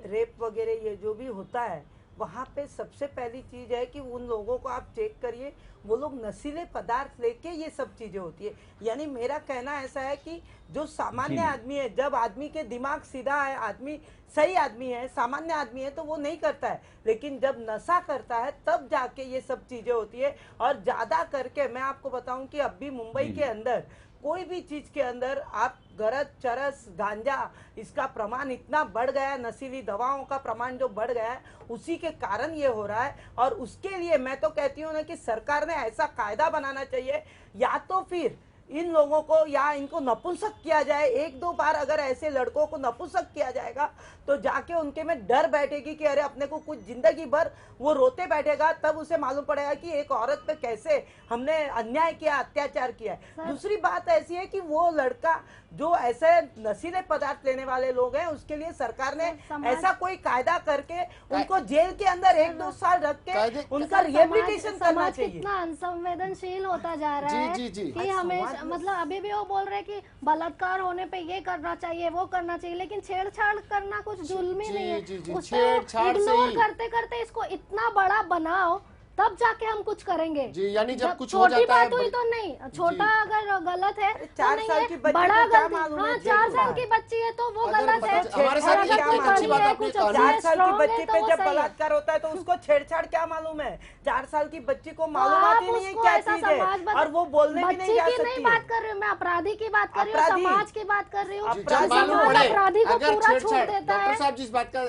रेप वगैरह ये जो भी होता है, वहाँ पे सबसे पहली चीज है कि उन लोगों को आप चेक करिए, वो लोग नशीले पदार्थ लेके ये सब चीजें होती है। यानी मेरा कहना ऐसा है कि जो सामान्य जी नहीं। आदमी है, जब आदमी के दिमाग सीधा है, आदमी सही आदमी है, सामान्य आदमी है, तो वो नहीं करता है। लेकिन जब नशा करता है तब जाके ये सब चीजें होती है। और ज्यादा करके मैं आपको बताऊं कि अभी मुंबई जी, के जी। अंदर कोई भी चीज के अंदर आप गरज चरस गांजा, इसका प्रमाण इतना बढ़ गया है, नशीली दवाओं का प्रमाण जो बढ़ गया है, उसी के कारण ये हो रहा है। और उसके लिए मैं तो कहती हूँ ना कि सरकार ने ऐसा कायदा बनाना चाहिए, या तो फिर इन लोगों को या इनको नपुंसक किया जाए। 1-2 बार अगर ऐसे लड़कों को नपुंसक किया जाएगा तो जाके उनके में डर बैठेगी कि अरे अपने को कुछ जिंदगी भर वो रोते बैठेगा, तब उसे मालूम पड़ेगा कि एक औरत पे कैसे हमने अन्याय किया, अत्याचार किया है। सर- दूसरी बात ऐसी है कि वो लड़का जो ऐसे नशीले पदार्थ लेने वाले लोग हैं, उसके लिए सरकार ने सर, समाज- ऐसा कोई कायदा करके उनको जेल के अंदर 1-2 साल रख के कायदे- उनका रिहेबिलिटेशन करना समाज चाहिए। कितना अनसंवेदनशील होता जा रहा जी, है जी, जी। कि आज हमें समाज में- मतलब अभी भी वो बोल रहे हैं कि बलात्कार होने पे ये करना चाहिए, वो करना चाहिए, लेकिन छेड़छाड़ करना कुछ जुल्म ही जी, नहीं है। जी, जी, उसको छेड़छाड़ से इग्नोर ही- करते करते इसको इतना बड़ा बनाओ, तब जाके हम कुछ करेंगे। जी, यानी जब कुछ हो छोटी जाता है बात हुई बड़ी- तो नहीं, छोटा जी। अगर गलत है अरे तो 4 नहीं साल है, की बच्ची बड़ा को क्या गलती, मालूम हाँ है 4 जेल साल का की बच्ची है तो वो अगर गलत है। बच्चा- हमारे साथ और ये अगर क्या कोई मालूम? अच्छी बात है, आपने कुछ कानून- अच्छी है, 4 साल की strong है, बच्ची तो पे वो जब सही है। बलात्कार होता है तो उसको छेड़छाड़ क्या मालूम है? 4 साल की बच्ची को तो मालूम आप ही नहीं है उसको क्या ऐसा चीज है, समाज और वो बोलने भी नहीं बच्ची जा की सकती नहीं है। बात कर रही हूँ मैं, अपराधी की बात कर रही हूँ, अपराधी। समाज की बात कर रही हूँ। जी, अपराधी जब मालूम समाज पड़े अपराधी को अगर पूरा छूट छेड़छाड़, देता डॉक्टर है। साहब जिस बात का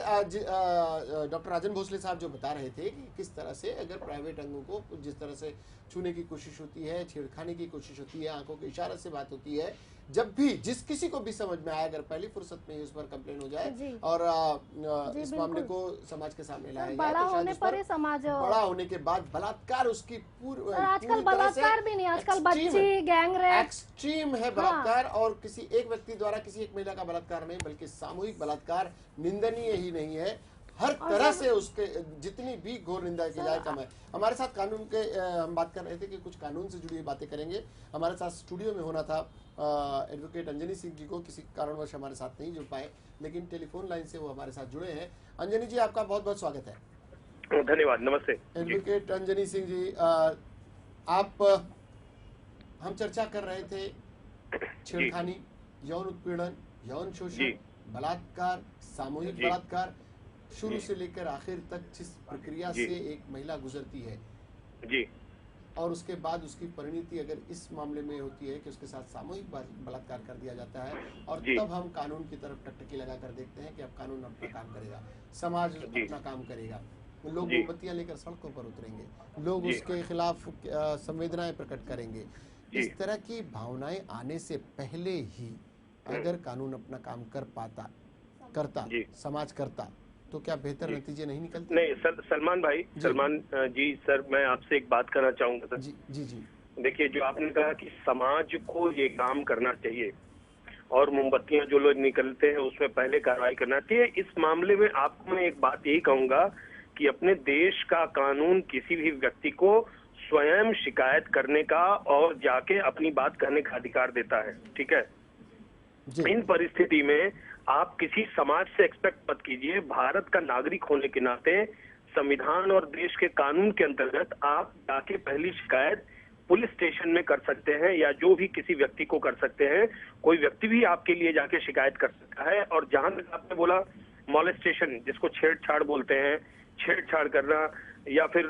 डॉक्टर राजन भोसले साहब जो बता रहे थे कि किस तरह से अगर प्राइवेट अंगों को जिस तरह से छूने की कोशिश होती है, छेड़खानी की कोशिश होती है, आंखों के इशारे से बात होती है, जब भी जिस किसी को भी समझ में आए, अगर पहली फुर्सत में ही उस पर कंप्लेन हो जाए जी। और जी, इस बिल्कुल। मामले को समाज के सामने लाया जाए, बड़ा तो शायद होने उस पर ही समाज बड़ा होने के बाद बलात्कार उसकी और आजकल बलात्कार भी नहीं, आजकल extreme बच्ची गैंग रेप, एक्सट्रीम है बलात्कार। और किसी एक व्यक्ति द्वारा किसी एक महिला का बलात्कार नहीं, बल्कि सामूहिक बलात्कार निंदनीय ही नहीं है, हर तरह से उसके जितनी भी घोर निंदा की जाए कम है। हमारे साथ कानून के हम बात कर रहे थे कि कुछ कानून से जुड़ी हुई बातें करेंगे। हमारे साथ स्टूडियो में होना था एडवोकेट अंजनी सिंह जी को, किसी कारणवश हमारे साथ नहीं जुड़ पाए, लेकिन टेलीफोन लाइन से वो हमारे साथ जुड़े हैं। अंजनी जी, आपका बहुत बहुत स्वागत है। धन्यवाद, नमस्ते जी। एडवोकेट अंजनी सिंह जी, आप हम चर्चा कर रहे थे छेड़खानी, यौन उत्पीड़न, यौन शोषण, जी। बलात्कार, सामूहिक जी। बलात्कार, शुरू जी। से लेकर आखिर तक जिस प्रक्रिया जी। से एक महिला गुजरती है जी और उसके बाद उसकी परिणति अगर इस मामले में होती है कि उसके साथ सामूहिक बलात्कार कर दिया जाता है, और जी। तब हम कानून की तरफ टकटकी लगाकर देखते हैं कि अब कानून अपना काम करेगा, समाज जी। अपना काम करेगा, लोग जी। मोमबत्तियां लेकर सड़कों पर उतरेंगे, लोग जी। उसके खिलाफ संवेदनाएं प्रकट करेंगे। जी। इस तरह की भावनाएं आने से पहले ही अगर कानून अपना काम करता जी। समाज करता, तो क्या बेहतर नतीजे नहीं निकलते? नहीं सलमान भाई, जी। सलमान जी सर, मैं आपसे एक बात करना चाहूंगा सर। जी जी जी देखिए, जो आपने कहा कि समाज को ये काम करना चाहिए और मोमबत्तियां जो लोग निकलते हैं उसमें पहले कार्रवाई करना चाहिए, इस मामले में आपको मैं एक बात यही कहूंगा कि अपने देश का कानून किसी भी व्यक्ति को स्वयं शिकायत करने का और जाके अपनी बात करने का अधिकार देता है, ठीक है। जी इन परिस्थिति में आप किसी समाज से एक्सपेक्ट मत कीजिए। भारत का नागरिक होने के नाते संविधान और देश के कानून के अंतर्गत आप जाके पहली शिकायत पुलिस स्टेशन में कर सकते हैं, या जो भी किसी व्यक्ति को कर सकते हैं। कोई व्यक्ति भी आपके लिए जाके शिकायत कर सकता है। और जहां तक आपने बोला मॉलेस्टेशन, जिसको छेड़छाड़ बोलते हैं, छेड़छाड़ करना या फिर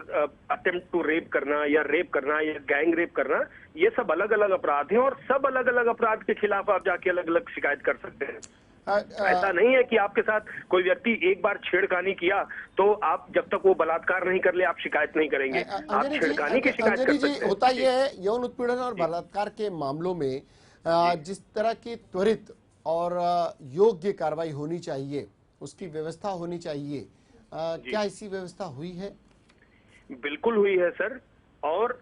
अटेम्प्ट टू रेप करना या रेप करना या गैंग रेप करना, ये सब अलग अलग अपराध हैं और सब अलग अलग अपराध के खिलाफ आप जाके अलग अलग शिकायत कर सकते हैं। ऐसा नहीं है कि आपके साथ कोई व्यक्ति एक बार छेड़खानी किया तो आप जब तक वो बलात्कार नहीं कर ले आप शिकायत नहीं करेंगे। आप छेड़खानी की शिकायत कर सकते हैं। होता यह है यौन उत्पीड़न और बलात्कार के मामलों में जिस तरह की त्वरित और योग्य कार्रवाई होनी चाहिए, उसकी व्यवस्था होनी चाहिए, क्या ऐसी व्यवस्था हुई है? बिल्कुल हुई है सर। और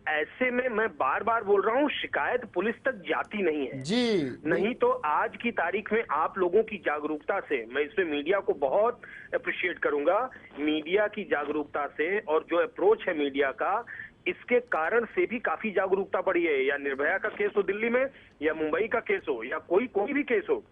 ऐसे में मैं बार बार बोल रहा हूँ, शिकायत पुलिस तक जाती नहीं है जी। नहीं तो आज की तारीख में आप लोगों की जागरूकता से, मैं इसमें मीडिया को बहुत अप्रिशिएट करूंगा, मीडिया की जागरूकता से और जो अप्रोच है मीडिया का, इसके कारण से भी काफी जागरूकता बढ़ी है। या निर्भया का केस हो दिल्ली में, या मुंबई का केस हो, या कोई भी केस हो,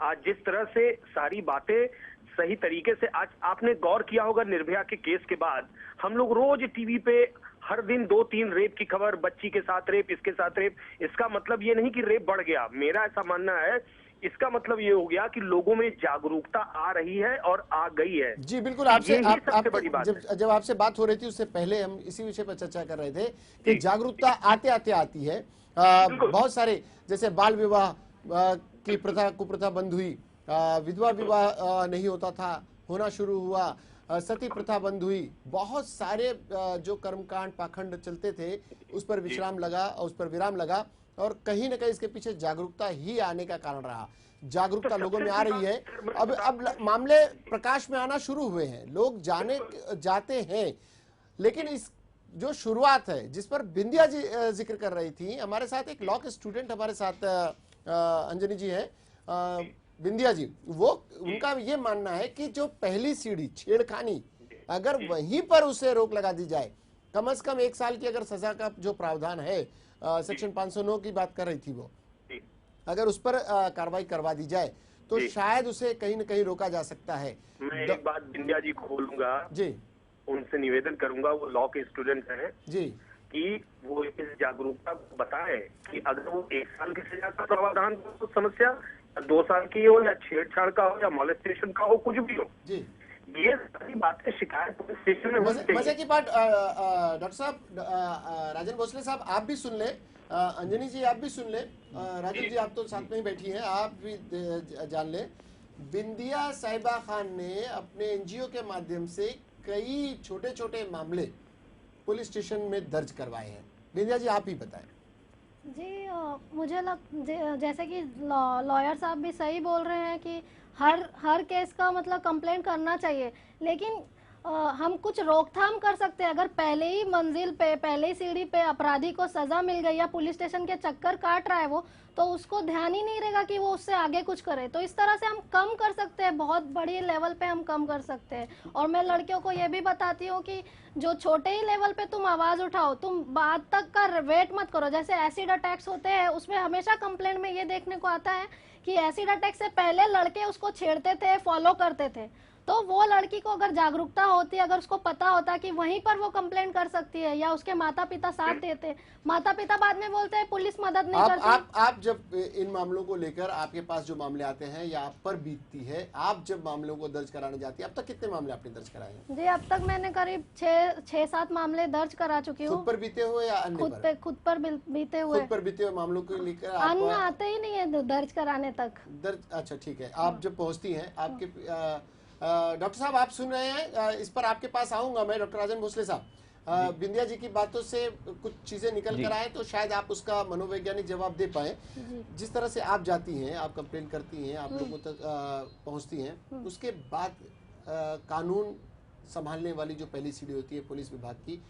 आज जिस तरह से सारी बातें सही तरीके से, आज आपने गौर किया होगा निर्भया के केस के बाद हम लोग रोज टीवी पे हर दिन 2-3 रेप की खबर, बच्ची के साथ रेप, इसके साथ रेप। इसका मतलब ये नहीं कि रेप बढ़ गया, मेरा ऐसा मानना है, इसका मतलब ये हो गया कि लोगों में जागरूकता आ रही है और आ गई है। जी बिल्कुल। आपसे सबसे बड़ी बात जब आपसे बात हो रही थी उससे पहले हम इसी विषय पर चर्चा कर रहे थे कि जागरूकता आते आते आती है। बहुत सारे जैसे बाल विवाह की प्रथा, कुप्रथा बंद हुई, विधवा विवाह नहीं होता था, होना शुरू हुआ, सती प्रथा बंद हुई, बहुत सारे जो कर्मकांड पाखंड चलते थे उस पर विश्राम लगा, उस पर विराम लगा, और कहीं ना कहीं इसके पीछे जागरूकता ही आने का कारण रहा। जागरूकता लोगों में आ रही है, अब मामले प्रकाश में आना शुरू हुए हैं, लोग जाते हैं। लेकिन इस जो शुरुआत है जिस पर बिंदिया जी जिक्र कर रही थी, हमारे साथ एक लॉ के स्टूडेंट हमारे साथ अंजनी जी है, बिंदिया जी, वो उनका ये मानना है कि जो पहली सीढ़ी छेड़खानी, अगर वहीं पर उसे रोक लगा दी जाए, कम से कम 1 साल की अगर सजा का जो प्रावधान है, सेक्शन 509 की बात कर रही थी वो, अगर उस पर कार्रवाई करवा दी जाए तो शायद उसे कहीं न कहीं रोका जा सकता है। मैं एक बात बिंदिया जी को बोलूंगा जी, उनसे निवेदन करूंगा, वो लॉ के स्टूडेंट हैं जी, कि वो इस जागरूकता को बताएं कि अगर वो 1 साल की सजा का प्रावधान तो समस्या 2 साल की हो, या छेड़छाड़ का हो, या मॉलेस्टेशन का हो, कुछ भी हो जी, ये सारी बातें शिकायत पुलिस स्टेशन में होनी चाहिए। मजे की बात डॉक्टर साहब, राजन भोसले साहब आप भी सुन ले, अंजनी जी आप भी सुन ले, राजन जी आप तो साथ में ही बैठी हैं, आप भी जान ले, बिंदिया साहिबा खान ने अपने एनजीओ के माध्यम से कई छोटे छोटे मामले पुलिस स्टेशन में दर्ज करवाए हैं। बिंदिया जी आप ही बताएं। जी मुझे जैसे कि लॉयर साहब भी सही बोल रहे हैं कि हर केस का मतलब कंप्लेंट करना चाहिए, लेकिन हम कुछ रोकथाम कर सकते हैं। अगर पहले ही मंजिल पे, पहले ही सीढ़ी पे अपराधी को सजा मिल गई या पुलिस स्टेशन के चक्कर काट रहा है वो, तो उसको ध्यान ही नहीं रहेगा कि वो उससे आगे कुछ करे। तो इस तरह से हम कम कर सकते हैं, बहुत बड़ी लेवल पे हम कम कर सकते हैं। और मैं लड़कियों को ये भी बताती हूँ कि जो छोटे ही लेवल पे तुम आवाज उठाओ, तुम बाद तक का वेट मत करो। जैसे एसिड अटैक्स होते हैं, उसमें हमेशा कंप्लेंट में ये देखने को आता है कि एसिड अटैक से पहले लड़के उसको छेड़ते थे, फॉलो करते थे। तो वो लड़की को अगर जागरूकता होती, अगर उसको पता होता कि वहीं पर वो कंप्लेंट कर सकती है, या उसके माता पिता साथ देते, माता पिता बाद में बोलते हैं पुलिस मदद नहीं करती। आप जब इन मामलों को लेकर आपके पास जो मामले आते हैं या आप पर बीतती है, आप जब मामलों को दर्ज कराने जाती है, अब तक कितने मामले आपने दर्ज कराए हैं? जी अब तक मैंने करीब 6-7 मामले दर्ज करा चुकी हूँ। खुद पर बीते हुए या अन्य पर? खुद पर बीते हुए। खुद पर बीते हुए मामलों को लेकर अन्य आते ही नहीं है दर्ज कराने तक। अच्छा ठीक है, आप जब पहुँचती है आपके डॉक्टर साहब आप सुन रहे हैं, इस पर आपके पास आऊंगा मैं, डॉक्टर राजन भोसले साहब, बिंदिया जी की बातों से कुछ चीजें निकल कर आए तो शायद आप उसका मनोवैज्ञानिक जवाब दे पाए। जिस तरह से आप जाती हैं, आप कंप्लेन करती हैं, आप लोगों तक पहुंचती हैं, उसके बाद कानून संभालने वाली जो पहली सीढ़ी होती है पुलिस विभाग की,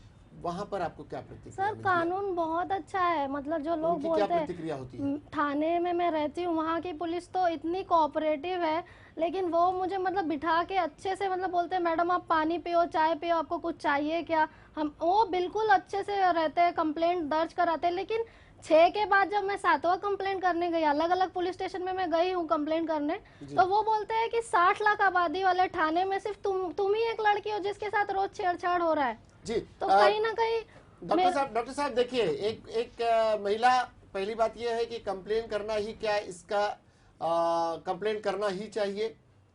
वहाँ पर आपको क्या प्रतिक्रिया? सर कानून बहुत अच्छा है, मतलब जो लोग बोलते हैं, क्या प्रतिक्रिया होती है? थाने में मैं रहती हूँ, वहाँ की पुलिस तो इतनी कोऑपरेटिव है, लेकिन वो मुझे मतलब बिठा के अच्छे से मतलब बोलते हैं मैडम आप पानी पियो, चाय पियो, आपको कुछ चाहिए क्या, हम वो बिल्कुल अच्छे से रहते हैं, कंप्लेंट दर्ज कराते हैं। लेकिन 6 के बाद जब मैं 7वां कंप्लेंट करने गई, अलग अलग पुलिस स्टेशन में मैं गई हूँ कंप्लेंट करने, तो वो बोलते हैं कि 60 लाख आबादी वाले थाने में सिर्फ तुम ही एक लड़की हो जिसके साथ रोज छेड़छाड़ हो रहा है जी। तो कहीं ना कहीं डॉक्टर साहब देखिए, एक महिला, पहली बात यह है कि कंप्लेन करना ही क्या, इसका कंप्लेन करना ही चाहिए,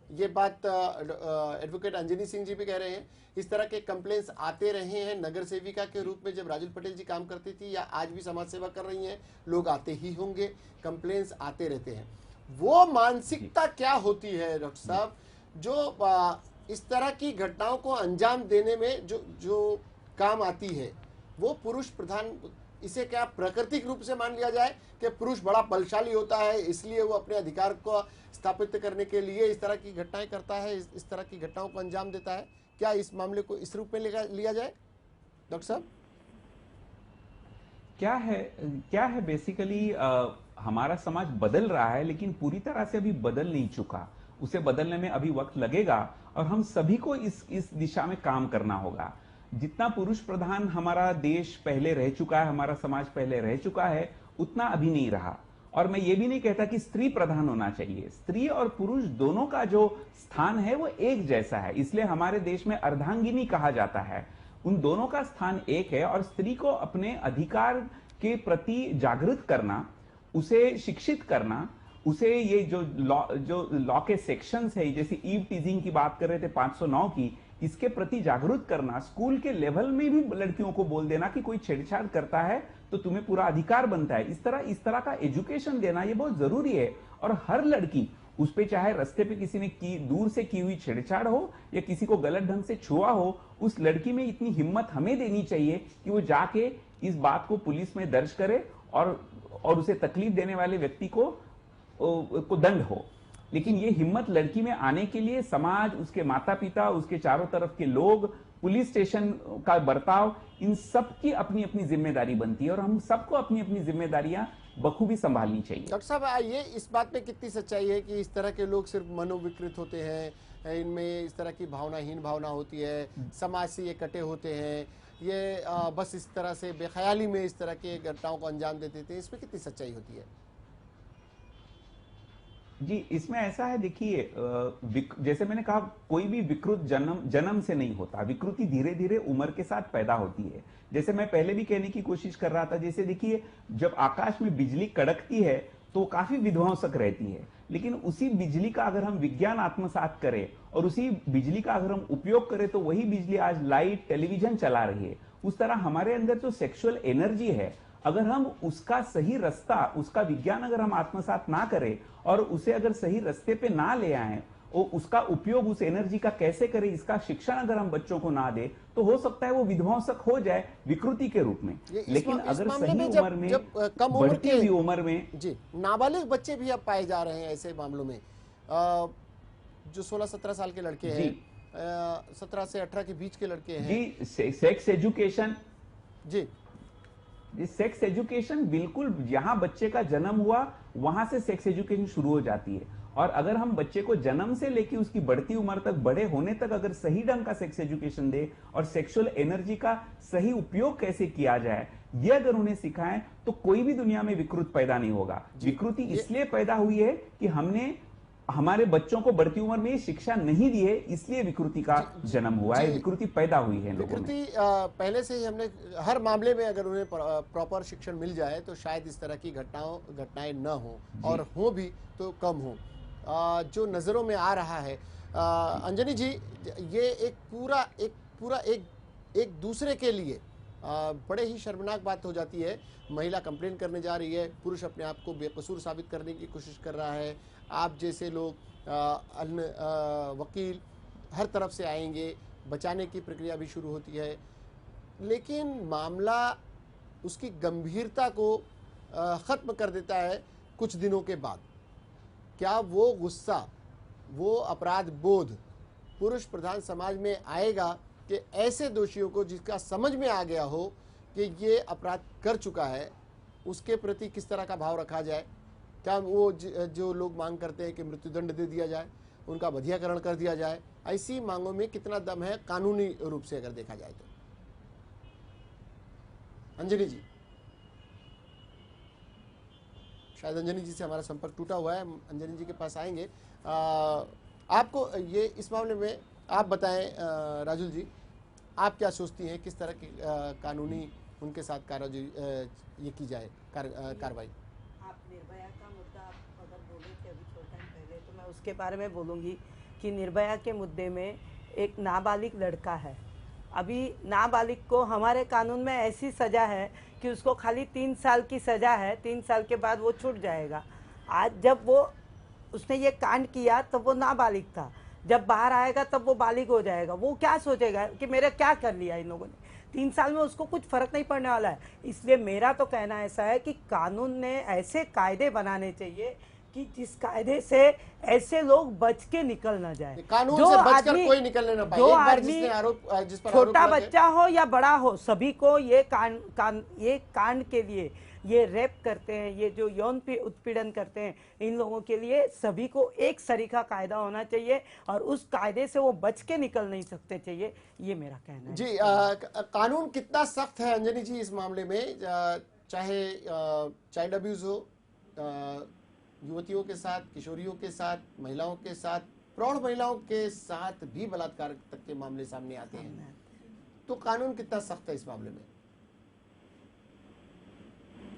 ये बात एडवोकेट अंजनी सिंह जी भी कह रहे हैं। इस तरह के कंप्लेंट्स आते रहे हैं, नगर सेविका के रूप में जब राजुल पटेल जी काम करती थी या आज भी समाज सेवा कर रही हैं, लोग आते ही होंगे, कंप्लेंट्स आते रहते हैं। वो मानसिकता क्या होती है डॉक्टर साहब, जो इस तरह की घटनाओं को अंजाम देने में जो जो काम आती है? वो पुरुष प्रधान, इसे क्या प्राकृतिक रूप से मान लिया जाए कि पुरुष बड़ा बलशाली होता है इसलिए वो अपने अधिकार को स्थापित करने के लिए इस तरह की घटनाएं करता है, इस तरह की घटनाओं को अंजाम देता है? क्या इस मामले को इस रूप में लिया जाए डॉक्टर साहब? क्या है बेसिकली, हमारा समाज बदल रहा है लेकिन पूरी तरह से अभी बदल नहीं चुका। उसे बदलने में अभी वक्त लगेगा और हम सभी को इस दिशा में काम करना होगा। जितना पुरुष प्रधान हमारा देश पहले रह चुका है, हमारा समाज पहले रह चुका है, उतना अभी नहीं रहा। और मैं ये भी नहीं कहता कि स्त्री प्रधान होना चाहिए। स्त्री और पुरुष दोनों का जो स्थान है वो एक जैसा है, इसलिए हमारे देश में अर्धांगिनी कहा जाता है। उन दोनों का स्थान एक है और स्त्री को अपने अधिकार के प्रति जागृत करना, उसे शिक्षित करना, उसे ये जो लॉ के सेक्शंस है, जैसे ईव टीजिंग की बात कर रहे थे 509 की, इसके प्रति जागरूक करना, स्कूल के लेवल में भी लड़कियों को बोल देना कि कोई छेड़छाड़ करता है तो तुम्हें पूरा अधिकार बनता है। इस तरह का एजुकेशन देना ये बहुत जरूरी है। और हर लड़की, उस पे चाहे रास्ते पे किसी ने दूर से की हुई छेड़छाड़ हो या किसी को गलत ढंग से छुआ हो, उस लड़की में इतनी हिम्मत हमें देनी चाहिए कि वो जाके इस बात को पुलिस में दर्ज करे और उसे तकलीफ देने वाले व्यक्ति को दंड हो। लेकिन ये हिम्मत लड़की में आने के लिए समाज, उसके माता पिता, उसके चारों तरफ के लोग, पुलिस स्टेशन का बर्ताव, इन सब की अपनी अपनी जिम्मेदारी बनती है और हम सबको अपनी अपनी जिम्मेदारियां बखूबी संभालनी चाहिए। डॉक्टर साहब, ये इस बात में कितनी सच्चाई है कि इस तरह के लोग सिर्फ मनोविकृत होते हैं, इनमें इस तरह की भावनाहीन भावना होती है, समाज से ये कटे होते हैं, ये बस इस तरह से बेख्याली में इस तरह के घटनाओं को अंजाम देते थे, इसमें कितनी सच्चाई होती है? जी, इसमें ऐसा है, देखिए, जैसे मैंने कहा, कोई भी विकृत जन्म से नहीं होता। विकृति धीरे धीरे उम्र के साथ पैदा होती है। जैसे मैं पहले भी कहने की कोशिश कर रहा था, जैसे देखिए, जब आकाश में बिजली कड़कती है तो काफी विध्वंसक रहती है, लेकिन उसी बिजली का अगर हम विज्ञान आत्मसात करें और उसी बिजली का अगर हम उपयोग करें तो वही बिजली आज लाइट, टेलीविजन चला रही है। उस तरह हमारे अंदर जो सेक्सुअल एनर्जी है, अगर हम उसका सही रास्ता, उसका विज्ञान अगर हम आत्मसात ना करें और उसे अगर सही रास्ते पे ना ले आए और उसका उपयोग उस एनर्जी का कैसे करें, इसका शिक्षण अगर हम बच्चों को ना दे, तो हो सकता है वो विध्वंसक हो जाए विकृति के रूप में। लेकिन अगर सही उम्र में, कम उम्र बढ़ती हुई उम्र में, जी, नाबालिग बच्चे भी अब पाए जा रहे हैं ऐसे मामलों में, जो 16-17 साल के लड़के हैं, 17 से 18 के बीच के लड़के हैं। जी, सेक्स एजुकेशन, जी, सेक्स एजुकेशन बिल्कुल, जहां बच्चे का जन्म हुआ वहां से सेक्स एजुकेशन शुरू हो जाती है। और अगर हम बच्चे को जन्म से लेकर उसकी बढ़ती उम्र तक, बड़े होने तक अगर सही ढंग का सेक्स एजुकेशन दे और सेक्सुअल एनर्जी का सही उपयोग कैसे किया जाए, ये अगर उन्हें सिखाएं, तो कोई भी दुनिया में विकृत पैदा नहीं होगा। विकृति इसलिए पैदा हुई है कि हमने हमारे बच्चों को बढ़ती उम्र में शिक्षा नहीं दी है, इसलिए विकृति का जन्म हुआ है, विकृति पैदा हुई है लोगों में। विकृति पहले से ही हमने हर मामले में अगर उन्हें प्रॉपर शिक्षण मिल जाए तो शायद इस तरह की घटनाएं न हो, और हो भी तो कम हो। जो नज़रों में आ रहा है, अंजनी जी, ये एक दूसरे के लिए बड़े ही शर्मनाक बात हो जाती है। महिला कंप्लेन करने जा रही है, पुरुष अपने आप को बेकसूर साबित करने की कोशिश कर रहा है, आप जैसे लोग, अन्य वकील हर तरफ से आएंगे, बचाने की प्रक्रिया भी शुरू होती है, लेकिन मामला उसकी गंभीरता को ख़त्म कर देता है कुछ दिनों के बाद। क्या वो गुस्सा, वो अपराध बोध पुरुष प्रधान समाज में आएगा कि ऐसे दोषियों को, जिसका समझ में आ गया हो कि ये अपराध कर चुका है, उसके प्रति किस तरह का भाव रखा जाए? क्या वो जो लोग मांग करते हैं कि मृत्युदंड दे दिया जाए, उनका बधियाकरण कर दिया जाए, ऐसी मांगों में कितना दम है कानूनी रूप से अगर देखा जाए तो? अंजनी जी, शायद अंजनी जी से हमारा संपर्क टूटा हुआ है, अंजनी जी के पास आएंगे। आपको ये इस मामले में आप बताएं, राजुल जी, आप क्या सोचती हैं, किस तरह की कानूनी उनके साथ ये की जाए कार्रवाई? आप निर्भया का मुद्दा अगर बोले थे अभी थोड़ा टाइम पहले, तो मैं उसके बारे में बोलूँगी कि निर्भया के मुद्दे में एक नाबालिग लड़का है। अभी नाबालिग को हमारे कानून में ऐसी सज़ा है कि उसको खाली 3 साल की सज़ा है, 3 साल के बाद वो छूट जाएगा। आज जब वो उसने ये कांड किया तब वो नाबालिग था, जब बाहर आएगा तब वो बालिग हो जाएगा, वो क्या सोचेगा कि मेरे क्या कर लिया इन लोगों ने। 3 साल में उसको कुछ फर्क नहीं पड़ने वाला है। इसलिए मेरा तो कहना ऐसा है कि कानून ने ऐसे कायदे बनाने चाहिए कि जिस कायदे से ऐसे लोग बच के निकल ना जाए। कानून जो से बचकर आदमी- कोई निकलने ना पाए। जो एक बार आदमी जिसने आरोप जिस पर छोटा आरोप लगे- बच्चा हो या बड़ा हो, सभी को ये कांड के लिए, ये रेप करते हैं, ये जो यौन उत्पीड़न करते हैं, इन लोगों के लिए सभी को एक सरीखा कायदा होना चाहिए और उस कायदे से वो बच के निकल नहीं सकते चाहिए। ये मेरा कहना है। जी कानून कितना सख्त है अंजनी जी इस मामले में? चाहे चाइल्ड अब्यूज हो, युवतियों के साथ, किशोरियों के साथ, महिलाओं के साथ, प्रौढ़ महिलाओं के साथ भी बलात्कार तक के मामले सामने आते हैं, तो कानून कितना सख्त है इस मामले में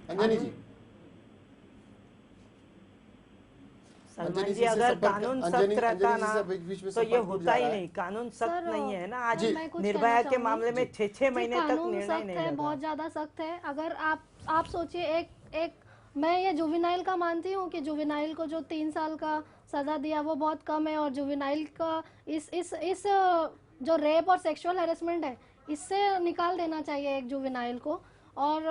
अंजनी जी? सलमान जी, अगर कानून सख्त रहता ना तो ये होता ही नहीं। कानून सख्त सर, नहीं है ना। आज मैं कुछ निर्भया कहना के चाहूंगी। मामले में 6-6 महीने तक कानून निर्णय सख्त नहीं है, लगा। बहुत ज्यादा सख्त है। अगर आप सोचिए, एक मैं ये जुवेनाइल का मानती हूँ कि जुवेनाइल को जो 3 साल का सजा दिया वो बहुत कम है, और जुवेनाइल का इस जो रेप और सेक्सुअल हैरेसमेंट है, इससे निकाल देना चाहिए एक जुवेनाइल को। और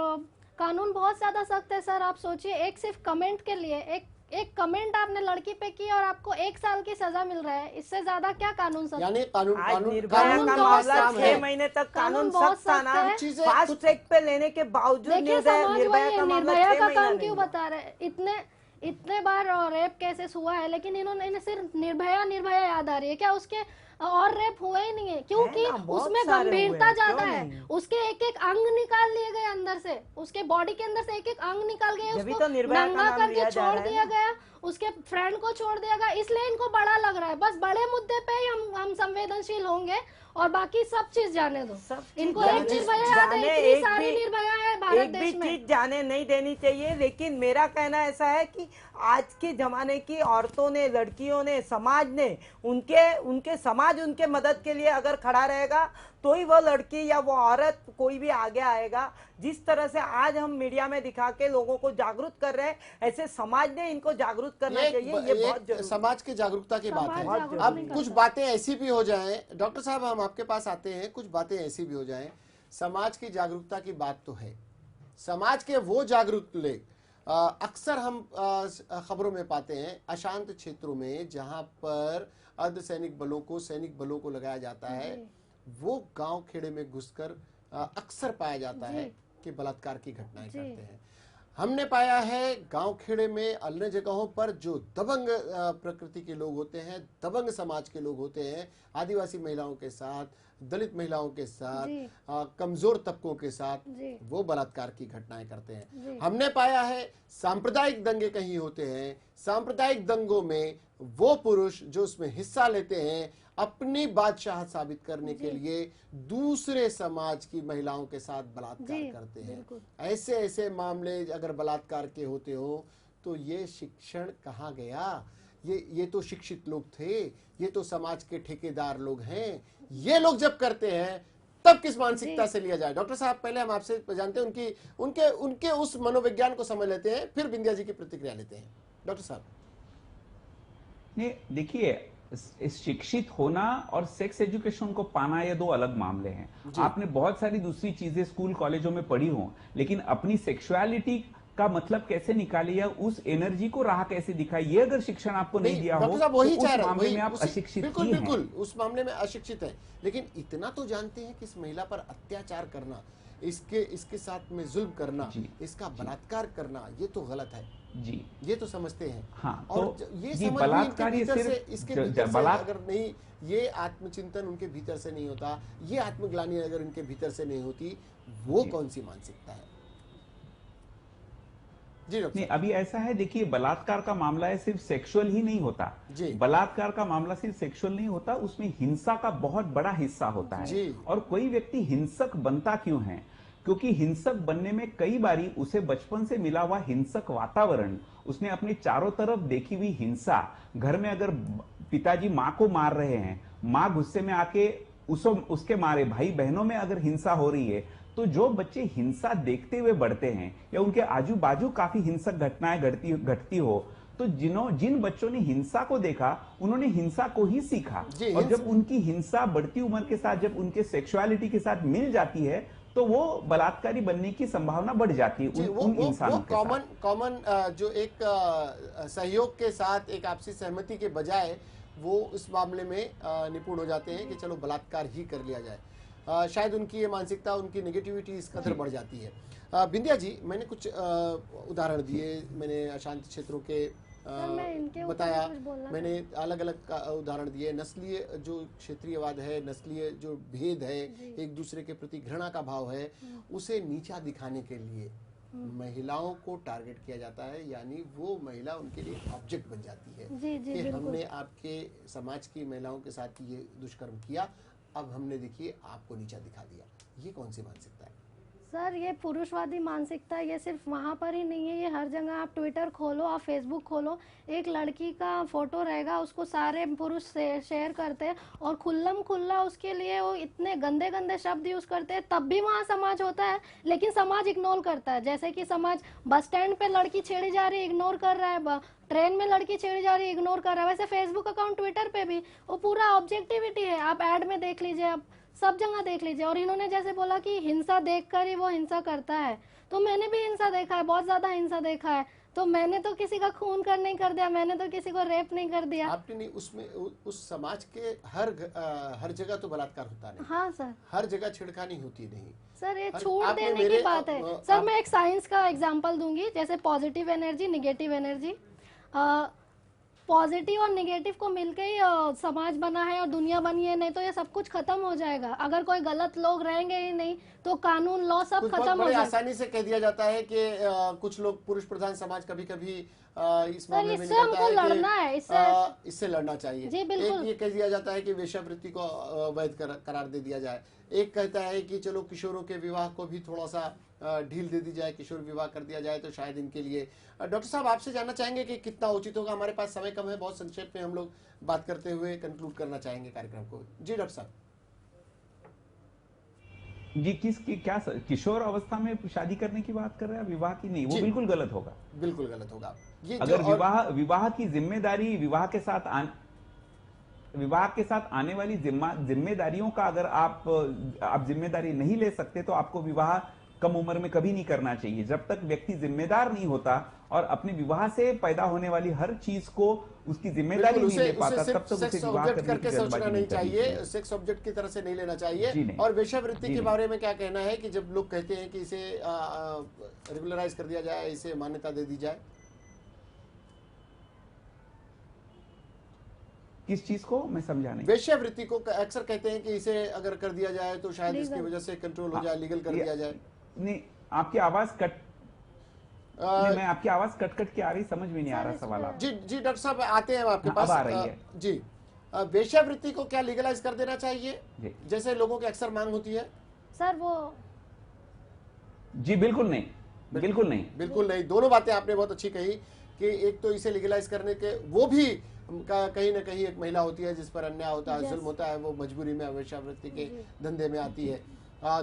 कानून बहुत ज्यादा सख्त है सर। आप सोचिए, एक सिर्फ कमेंट के लिए, एक कमेंट आपने लड़की पे की और आपको 1 साल की सजा मिल रहा है, इससे ज्यादा क्या कानून सख्त? यानी कानून आज कानून निर्भया कानून का का मामला काम 6 है। महीने तक कानून कानून बहुत सख्त था सख्त ना, है। चीजें फास्ट कुछ- ट्रैक पे लेने के बावजूद देखिए, समाज निर्भया वही का है, मामला निर्भया 6 का महीना काम नहीं क्यों हुआ। बता रहे? इतने बार रेप केसेस हुआ है, लेकिन इन्हें सिर्फ निर्भया याद आ रही है क्या? उसके और रेप हुए ही नहीं है, क्योंकि है ना, बहुत उसमें सारे हुए गंभीरता हैं, ज्यादा क्यों है। नहीं? उसके एक एक अंग निकाल लिए गए अंदर से, उसके बॉडी के अंदर से एक एक अंग निकाल गए, जब भी उसको तो निर्भया का नंगा नाम करके लिया जा छोड़ रहा है दिया ना। गया, उसके फ्रेंड को छोड़ दिया गया। इसलिए इनको बड़ा लग रहा है। बस बड़े मुद्दे पे ही हम संवेदनशील होंगे, और बाकी सब चीज जाने दो। सब चीज इनको एक जाने- निर्भया याद है, जाने इतनी एक सारी भी- निर्भया है भारत एक भी देश में। चीज जाने नहीं देनी चाहिए। लेकिन मेरा कहना ऐसा है कि आज के जमाने की औरतों ने, लड़कियों ने, समाज ने, उनके समाज उनके मदद के लिए अगर खड़ा रहेगा तो ही वो लड़की या वो औरत कोई भी आगे आएगा। जिस तरह से आज हम मीडिया में दिखा के लोगों को जागरूक कर रहे हैं, ऐसे समाज ने इनको जागरूक करना चाहिए। ये बहुत जरूरी। समाज की जागरूकता की बात है। समाज जागरूक अब नहीं कुछ करता। बातें ऐसी भी हो जाएं, डॉक्टर साहब हम आपके पास आते हैं, कुछ बातें ऐसी भी हो जाएं, समाज की जागरूकता की बात तो है, समाज के वो जागरूक लोग अक्सर हम खबरों में पाते हैं अशांत क्षेत्रों में जहां पर अर्धसैनिक बलों को, सैनिक बलों को लगाया जाता है, वो गांव खेड़े में घुसकर अक्सर पाया जाता है कि बलात्कार की घटनाएं करते हैं। हमने पाया है गांव खेड़े में अन्य जगहों पर जो दबंग प्रकृति के लोग होते हैं, दबंग समाज के लोग होते हैं, आदिवासी महिलाओं के साथ, दलित महिलाओं के साथ, कमजोर तबकों के साथ, वो बलात्कार की घटनाएं करते हैं। हमने पाया है सांप्रदायिक दंगे कहीं होते हैं, सांप्रदायिक दंगों में वो पुरुष जो उसमें हिस्सा लेते हैं अपनी बादशाह साबित करने के लिए दूसरे समाज की महिलाओं के साथ बलात्कार करते हैं। ऐसे ऐसे मामले अगर बलात्कार के होते हो तो ये शिक्षण कहाँ गया? ये तो शिक्षित लोग थे, ये तो समाज के ठेकेदार लोग हैं। ये लोग जब करते हैं तब किस मानसिकता से लिया जाए? डॉक्टर साहब पहले हम आपसे जानते हैं उनके उस मनोविज्ञान को समझ लेते हैं, फिर बिंदिया जी की प्रतिक्रिया लेते हैं। डॉक्टर साहब नहीं, देखिए शिक्षित होना और सेक्स एजुकेशन को पाना ये दो अलग मामले हैं। आपने बहुत सारी दूसरी चीजें स्कूल कॉलेजों में पढ़ी हो, लेकिन अपनी सेक्सुअलिटी का मतलब कैसे निकाली या उस एनर्जी को राह कैसे दिखाई, ये अगर शिक्षण आपको नहीं दिया हो डॉक्टर साहब वही तो चाह उस रहे हैं, मामले में आप अशिक्षित बिल्कुल ही हैं। बिल्कुल उस मामले में अशिक्षित है। लेकिन इतना तो जानते हैं कि इस महिला पर अत्याचार करना, इसके साथ में जुल्म करना, इसका बलात्कार करना, ये तो गलत है जी, ये तो समझते हैं। हाँ, और तो ये जी, समझ बलात्कार ये इसके सिर्फ भीतर से अगर नहीं, ये आत्मचिंतन उनके भीतर से नहीं होता, ये आत्मग्लानि अगर उनके भीतर से नहीं होती, वो कौन सी मानसिकता है? जी नहीं, अभी ऐसा है, देखिए बलात्कार का मामला है, सिर्फ सेक्सुअल ही नहीं होता। बलात्कार का मामला सिर्फ सेक्सुअल नहीं होता, उसमें हिंसा का बहुत बड़ा हिस्सा होता है। और कोई व्यक्ति हिंसक बनता क्यों है? क्योंकि हिंसक बनने में कई बारी उसे बचपन से मिला हुआ हिंसक वातावरण, उसने अपने चारों तरफ देखी हुई हिंसा, घर में अगर पिताजी माँ को मार रहे हैं, माँ गुस्से में आके उसके मारे, भाई बहनों में अगर हिंसा हो रही है, तो जो बच्चे हिंसा देखते हुए बढ़ते हैं या उनके आजू बाजू काफी हिंसक घटनाएं घटती हो, तो जिन बच्चों ने हिंसा को देखा उन्होंने हिंसा को ही सीखा, जी, और जब उनकी हिंसा बढ़ती उम्र के साथ, जब उनके सेक्सुअलिटी के साथ मिल जाती है, तो वो बलात्कारी बनने की संभावना बढ़ जाती है उन इंसानों के साथ। कॉमन जो एक सहयोग के साथ एक आपसी सहमति के बजाय वो इस मामले में निपुण हो जाते हैं कि चलो बलात्कार ही कर लिया जाए। शायद उनकी ये मानसिकता, उनकी नेगेटिविटी इस कदर बढ़ जाती है। बिंदिया जी, मैंने कुछ उदाहरण दिए, मैंने अशांत क्षेत्रों के मैं इनके ऊपर बताया, कुछ बोलना मैंने अलग अलग उदाहरण दिए। नस्लीय जो क्षेत्रीयवाद है, नस्लीय जो भेद है, एक दूसरे के प्रति घृणा का भाव है, उसे नीचा दिखाने के लिए महिलाओं को टारगेट किया जाता है, यानी वो महिला उनके लिए ऑब्जेक्ट बन जाती है जी, जी, कि बिल्कुल। हमने आपके समाज की महिलाओं के साथ ये दुष्कर्म किया, अब हमने देखिए आपको नीचा दिखा दिया। ये कौन सी मानसिकता है? सर, ये पुरुषवादी मानसिकता ये सिर्फ वहाँ पर ही नहीं है, ये हर जगह। आप ट्विटर खोलो, आप फेसबुक खोलो, एक लड़की का फोटो रहेगा, उसको सारे पुरुष शेयर करते हैं और खुल्लम खुल्ला उसके लिए वो इतने गंदे गंदे शब्द यूज़ करते हैं, तब भी वहाँ समाज होता है, लेकिन समाज इग्नोर करता है। जैसे कि समाज बस स्टैंड पे लड़की छेड़ी जा रही है, इग्नोर कर रहा है, ट्रेन में लड़की छेड़ी जा रही है, इग्नोर कर रहा है। वैसे फेसबुक अकाउंट, ट्विटर पे भी वो पूरा ऑब्जेक्टिविटी है। आप ऐड में देख लीजिए, आप सब जगह देख लीजिए। और इन्होंने जैसे बोला कि हिंसा देखकर ही वो हिंसा करता है, तो मैंने भी हिंसा देखा है, बहुत ज्यादा हिंसा देखा है। तो मैंने तो किसी का खून कर नहीं कर दिया, मैंने तो किसी को रेप नहीं कर दिया। आपने नहीं, उसमें उस समाज के हर जगह तो बलात्कार होता नहीं। हाँ सर, हर जगह छेड़खानी होती नहीं। सर ये अरे, छूट आपने देने मेरे- की बात है। सर मैं एक साइंस का एग्जांपल दूंगी, जैसे positive energy, negative energy. Positive और निगेटिव को मिलके ही समाज बना है और दुनिया बनी है, नहीं तो ये सब कुछ खत्म हो जाएगा। अगर कोई गलत लोग रहेंगे ही नहीं तो कानून, लॉ सब कुछ बहुत खत्म हो बड़े जाएगा। आसानी से कह दिया जाता है कि कुछ लोग, पुरुष प्रधान समाज कभी कभी इस सर, मामले में इससे निकलता हमको है कि, लड़ना है, इससे लड़ना चाहिए। जी, बिल्कुल। एक ये कह दिया जाता है कि वेश्यावृत्ति को वैध करार दे दिया जाए। एक कहता है कि चलो किशोरों के विवाह को भी थोड़ा सा ढील दे दी जाए, किशोर विवाह कर दिया जाए तो शायद इनके लिए। डॉक्टर साहब, आपसे जानना चाहेंगे कि कितना उचित होगा। हमारे पास समय कम है, बहुत संक्षेप में हम लोग बात करते हुए कंक्लूड करना चाहेंगे कार्यक्रम को। जी डॉक्टर साहब। जी, क्या किशोर अवस्था में शादी करने की बात कर रहे हैं, विवाह की नहीं, वो जी। बिल्कुल गलत होगा। बिल्कुल गलत होगा ये। अगर विवाह की जिम्मेदारी, विवाह के साथ आने वाली जिम्मेदारियों का अगर आप जिम्मेदारी नहीं ले सकते, तो आपको विवाह कम उम्र में कभी नहीं करना चाहिए। जब तक व्यक्ति जिम्मेदार नहीं होता और अपने विवाह से पैदा होने वाली हर चीज को उसकी जिम्मेदारी नहीं ले पाता, तब तक उसे विवाह करने की करके सोचना जल्दबाजी नहीं नहीं करनी चाहिए, सेक्स ऑब्जेक्ट की तरह से नहीं लेना जी चाहिए। नहीं। और वेश्यावृत्ति जी के नहीं। बारे में क्या कहना है कि जब लोग कहते हैं कि इसे रेगुलराइज कर दिया जाए, इसे मान्यता दे दी जाए? किस चीज को मैं समझा नहीं। वेश्यावृत्ति को अक्सर कहते हैं कि इसे अगर कर दिया जाए तो शायद इसकी Legal। वजह से कंट्रोल हो जाए, लीगल कर दिया जाए। नहीं, आपकी आवाज नहीं, मैं आपकी आवाज कट के आ रही, समझ में नहीं आ रहा सवाल आप। जी जी डॉक्टर साहब, आते हैं हम आपके हाँ, पास। अब आ रही है। जी, वेश्यावृत्ति को क्या लीगलाइज कर देना चाहिए, जी। जैसे लोगों की अक्सर मांग होती है? सर वो जी बिल्कुल नहीं, बिल्कुल नहीं। बिल्कुल नहीं। दोनों बातें आपने बहुत अच्छी कही कि एक तो इसे लीगलाइज करने के, वो भी कहीं ना कहीं एक महिला होती है जिस पर अन्याय होता है, Yes। जुल्म होता है, वो मजबूरी में वेश्यावृत्ति के धंधे में आती है।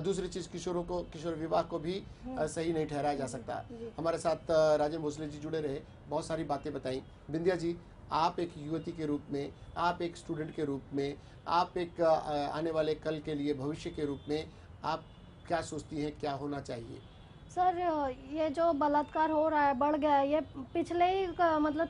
दूसरी चीज, किशोर विवाह को भी सही नहीं ठहराया जा सकता। हमारे साथ राजन भोसले जी जुड़े रहे, बहुत सारी बातें बताई। बिंदिया जी, आप एक युवती के रूप में, आप एक स्टूडेंट के रूप में, आप एक आने वाले कल के लिए भविष्य के रूप में, आप क्या सोचती हैं क्या होना चाहिए? सर, ये जो बलात्कार हो रहा है, बढ़ गया है, ये पिछले ही मतलब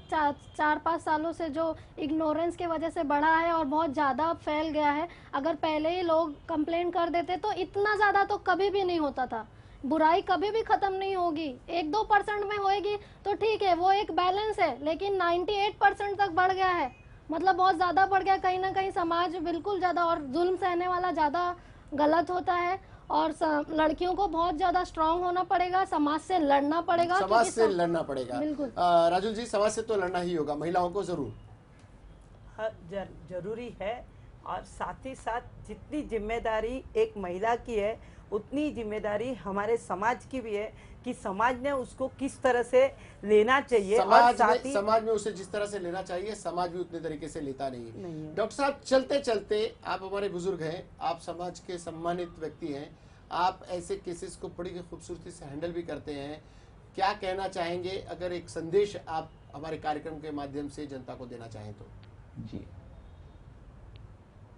4-5 सालों से जो इग्नोरेंस की वजह से बढ़ा है और बहुत ज़्यादा फैल गया है। अगर पहले ही लोग कंप्लेंट कर देते तो इतना ज़्यादा तो कभी भी नहीं होता था। बुराई कभी भी ख़त्म नहीं होगी, 1-2% में होएगी तो ठीक है, वो एक बैलेंस है, लेकिन 98% तक बढ़ गया है, मतलब बहुत ज़्यादा बढ़ गया। कहीं ना कहीं समाज बिल्कुल ज़्यादा, और जुल्म सहने वाला ज़्यादा गलत होता है। और लड़कियों को बहुत ज्यादा स्ट्रांग होना पड़ेगा, समाज से लड़ना पड़ेगा, समाज से लड़ना पड़ेगा। बिल्कुल। राजुल जी, समाज से तो लड़ना ही होगा, महिलाओं को जरूर। हाँ, जरूरी है। और साथ ही साथ जितनी जिम्मेदारी एक महिला की है, उतनी जिम्मेदारी हमारे समाज की भी है कि समाज ने उसको किस तरह से लेना चाहिए। और साथ ही समाज में उसे जिस तरह से लेना चाहिए, समाज भी उतने तरीके से लेता नहीं नहीं है। है। डॉक्टर साहब, चलते चलते, आप हमारे बुजुर्ग हैं, आप समाज के सम्मानित व्यक्ति हैं, आप ऐसे केसेस को बड़ी खूबसूरती से हैंडल भी करते हैं। क्या कहना चाहेंगे, अगर एक संदेश आप हमारे कार्यक्रम के माध्यम से जनता को देना चाहें तो। जी,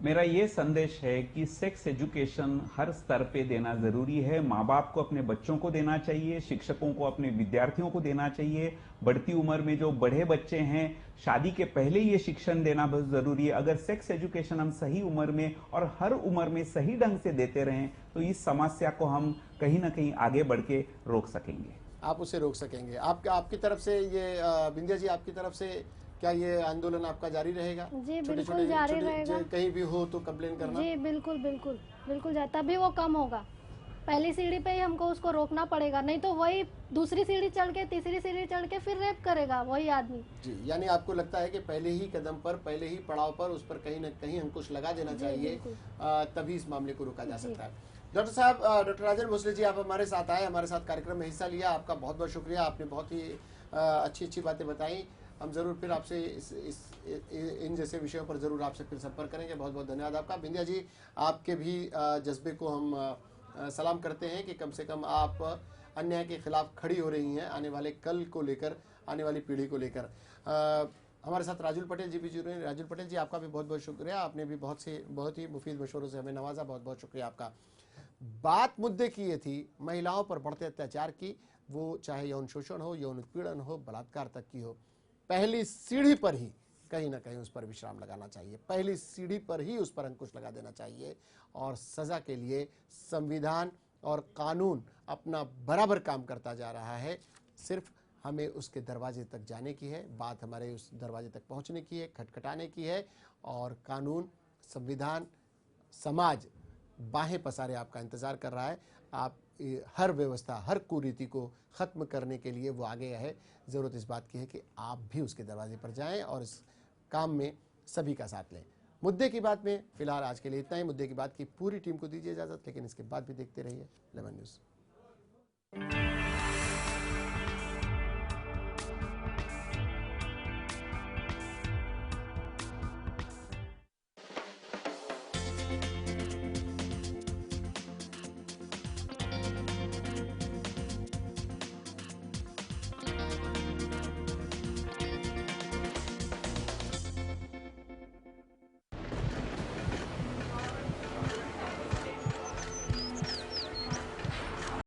मेरा ये संदेश है कि सेक्स एजुकेशन हर स्तर पे देना जरूरी है। माँ बाप को अपने बच्चों को देना चाहिए, शिक्षकों को अपने विद्यार्थियों को देना चाहिए। बढ़ती उम्र में जो बड़े बच्चे हैं, शादी के पहले ये शिक्षण देना बहुत जरूरी है। अगर सेक्स एजुकेशन हम सही उम्र में और हर उम्र में सही ढंग से देते रहें तो इस समस्या को हम कहीं ना कहीं आगे बढ़ के रोक सकेंगे। आप उसे रोक सकेंगे। आपकी तरफ से ये बिंदिया जी, आपकी तरफ से क्या ये आंदोलन आपका जारी रहेगा? जी बिल्कुल जारी रहेगा। कहीं भी हो तो कंप्लेन करना। जी बिल्कुल बिल्कुल बिल्कुल तभी वो कम होगा। पहली सीढ़ी पे ही हमको उसको रोकना पड़ेगा, नहीं तो वही दूसरी सीढ़ी चढ़ के तीसरी सीढ़ी चढ़ के फिर रेप करेगा वही आदमी। जी, यानी आपको लगता है कि पहले ही कदम पर, पहले ही पड़ाव पर उस पर कहीं न कहीं अंकुश लगा देना चाहिए, तभी इस मामले को रोका जा सकता है। डॉक्टर साहब, डॉक्टर राजन भोसले जी, आप हमारे साथ आए, हमारे साथ कार्यक्रम में हिस्सा लिया, आपका बहुत बहुत शुक्रिया। आपने बहुत ही अच्छी बातें बताई। हम जरूर फिर आपसे इन जैसे विषयों पर जरूर आपसे फिर संपर्क करेंगे। बहुत बहुत धन्यवाद आपका। बिंदिया जी, आपके भी जज्बे को हम सलाम करते हैं कि कम से कम आप अन्याय के खिलाफ खड़ी हो रही हैं, आने वाले कल को लेकर, आने वाली पीढ़ी को लेकर। हमारे साथ राजुल पटेल जी भी जुड़े हैं। राजुल पटेल जी, आपका भी बहुत बहुत शुक्रिया। आपने भी बहुत ही मुफीद मशवरों से हमें नवाजा। बहुत बहुत शुक्रिया आपका। बात मुद्दे की ये थी, महिलाओं पर बढ़ते अत्याचार की, वो चाहे यौन शोषण हो, यौन उत्पीड़न हो, बलात्कार तक की हो। पहली सीढ़ी पर ही कहीं ना कहीं उस पर विश्राम लगाना चाहिए, पहली सीढ़ी पर ही उस पर अंकुश लगा देना चाहिए। और सजा के लिए संविधान और कानून अपना बराबर काम करता जा रहा है। सिर्फ हमें उसके दरवाजे तक जाने की है, बात हमारे उस दरवाजे तक पहुंचने की है, खटखटाने की है। और कानून, संविधान, समाज बाहें पसारे आपका इंतजार कर रहा है। आप हर व्यवस्था, हर कुरीति को ख़त्म करने के लिए वो आगे है। ज़रूरत इस बात की है कि आप भी उसके दरवाजे पर जाएं और इस काम में सभी का साथ लें। मुद्दे की बात में फिलहाल आज के लिए इतना ही। मुद्दे की बात की पूरी टीम को दीजिए इजाज़त, लेकिन इसके बाद भी देखते रहिए लेमन न्यूज़।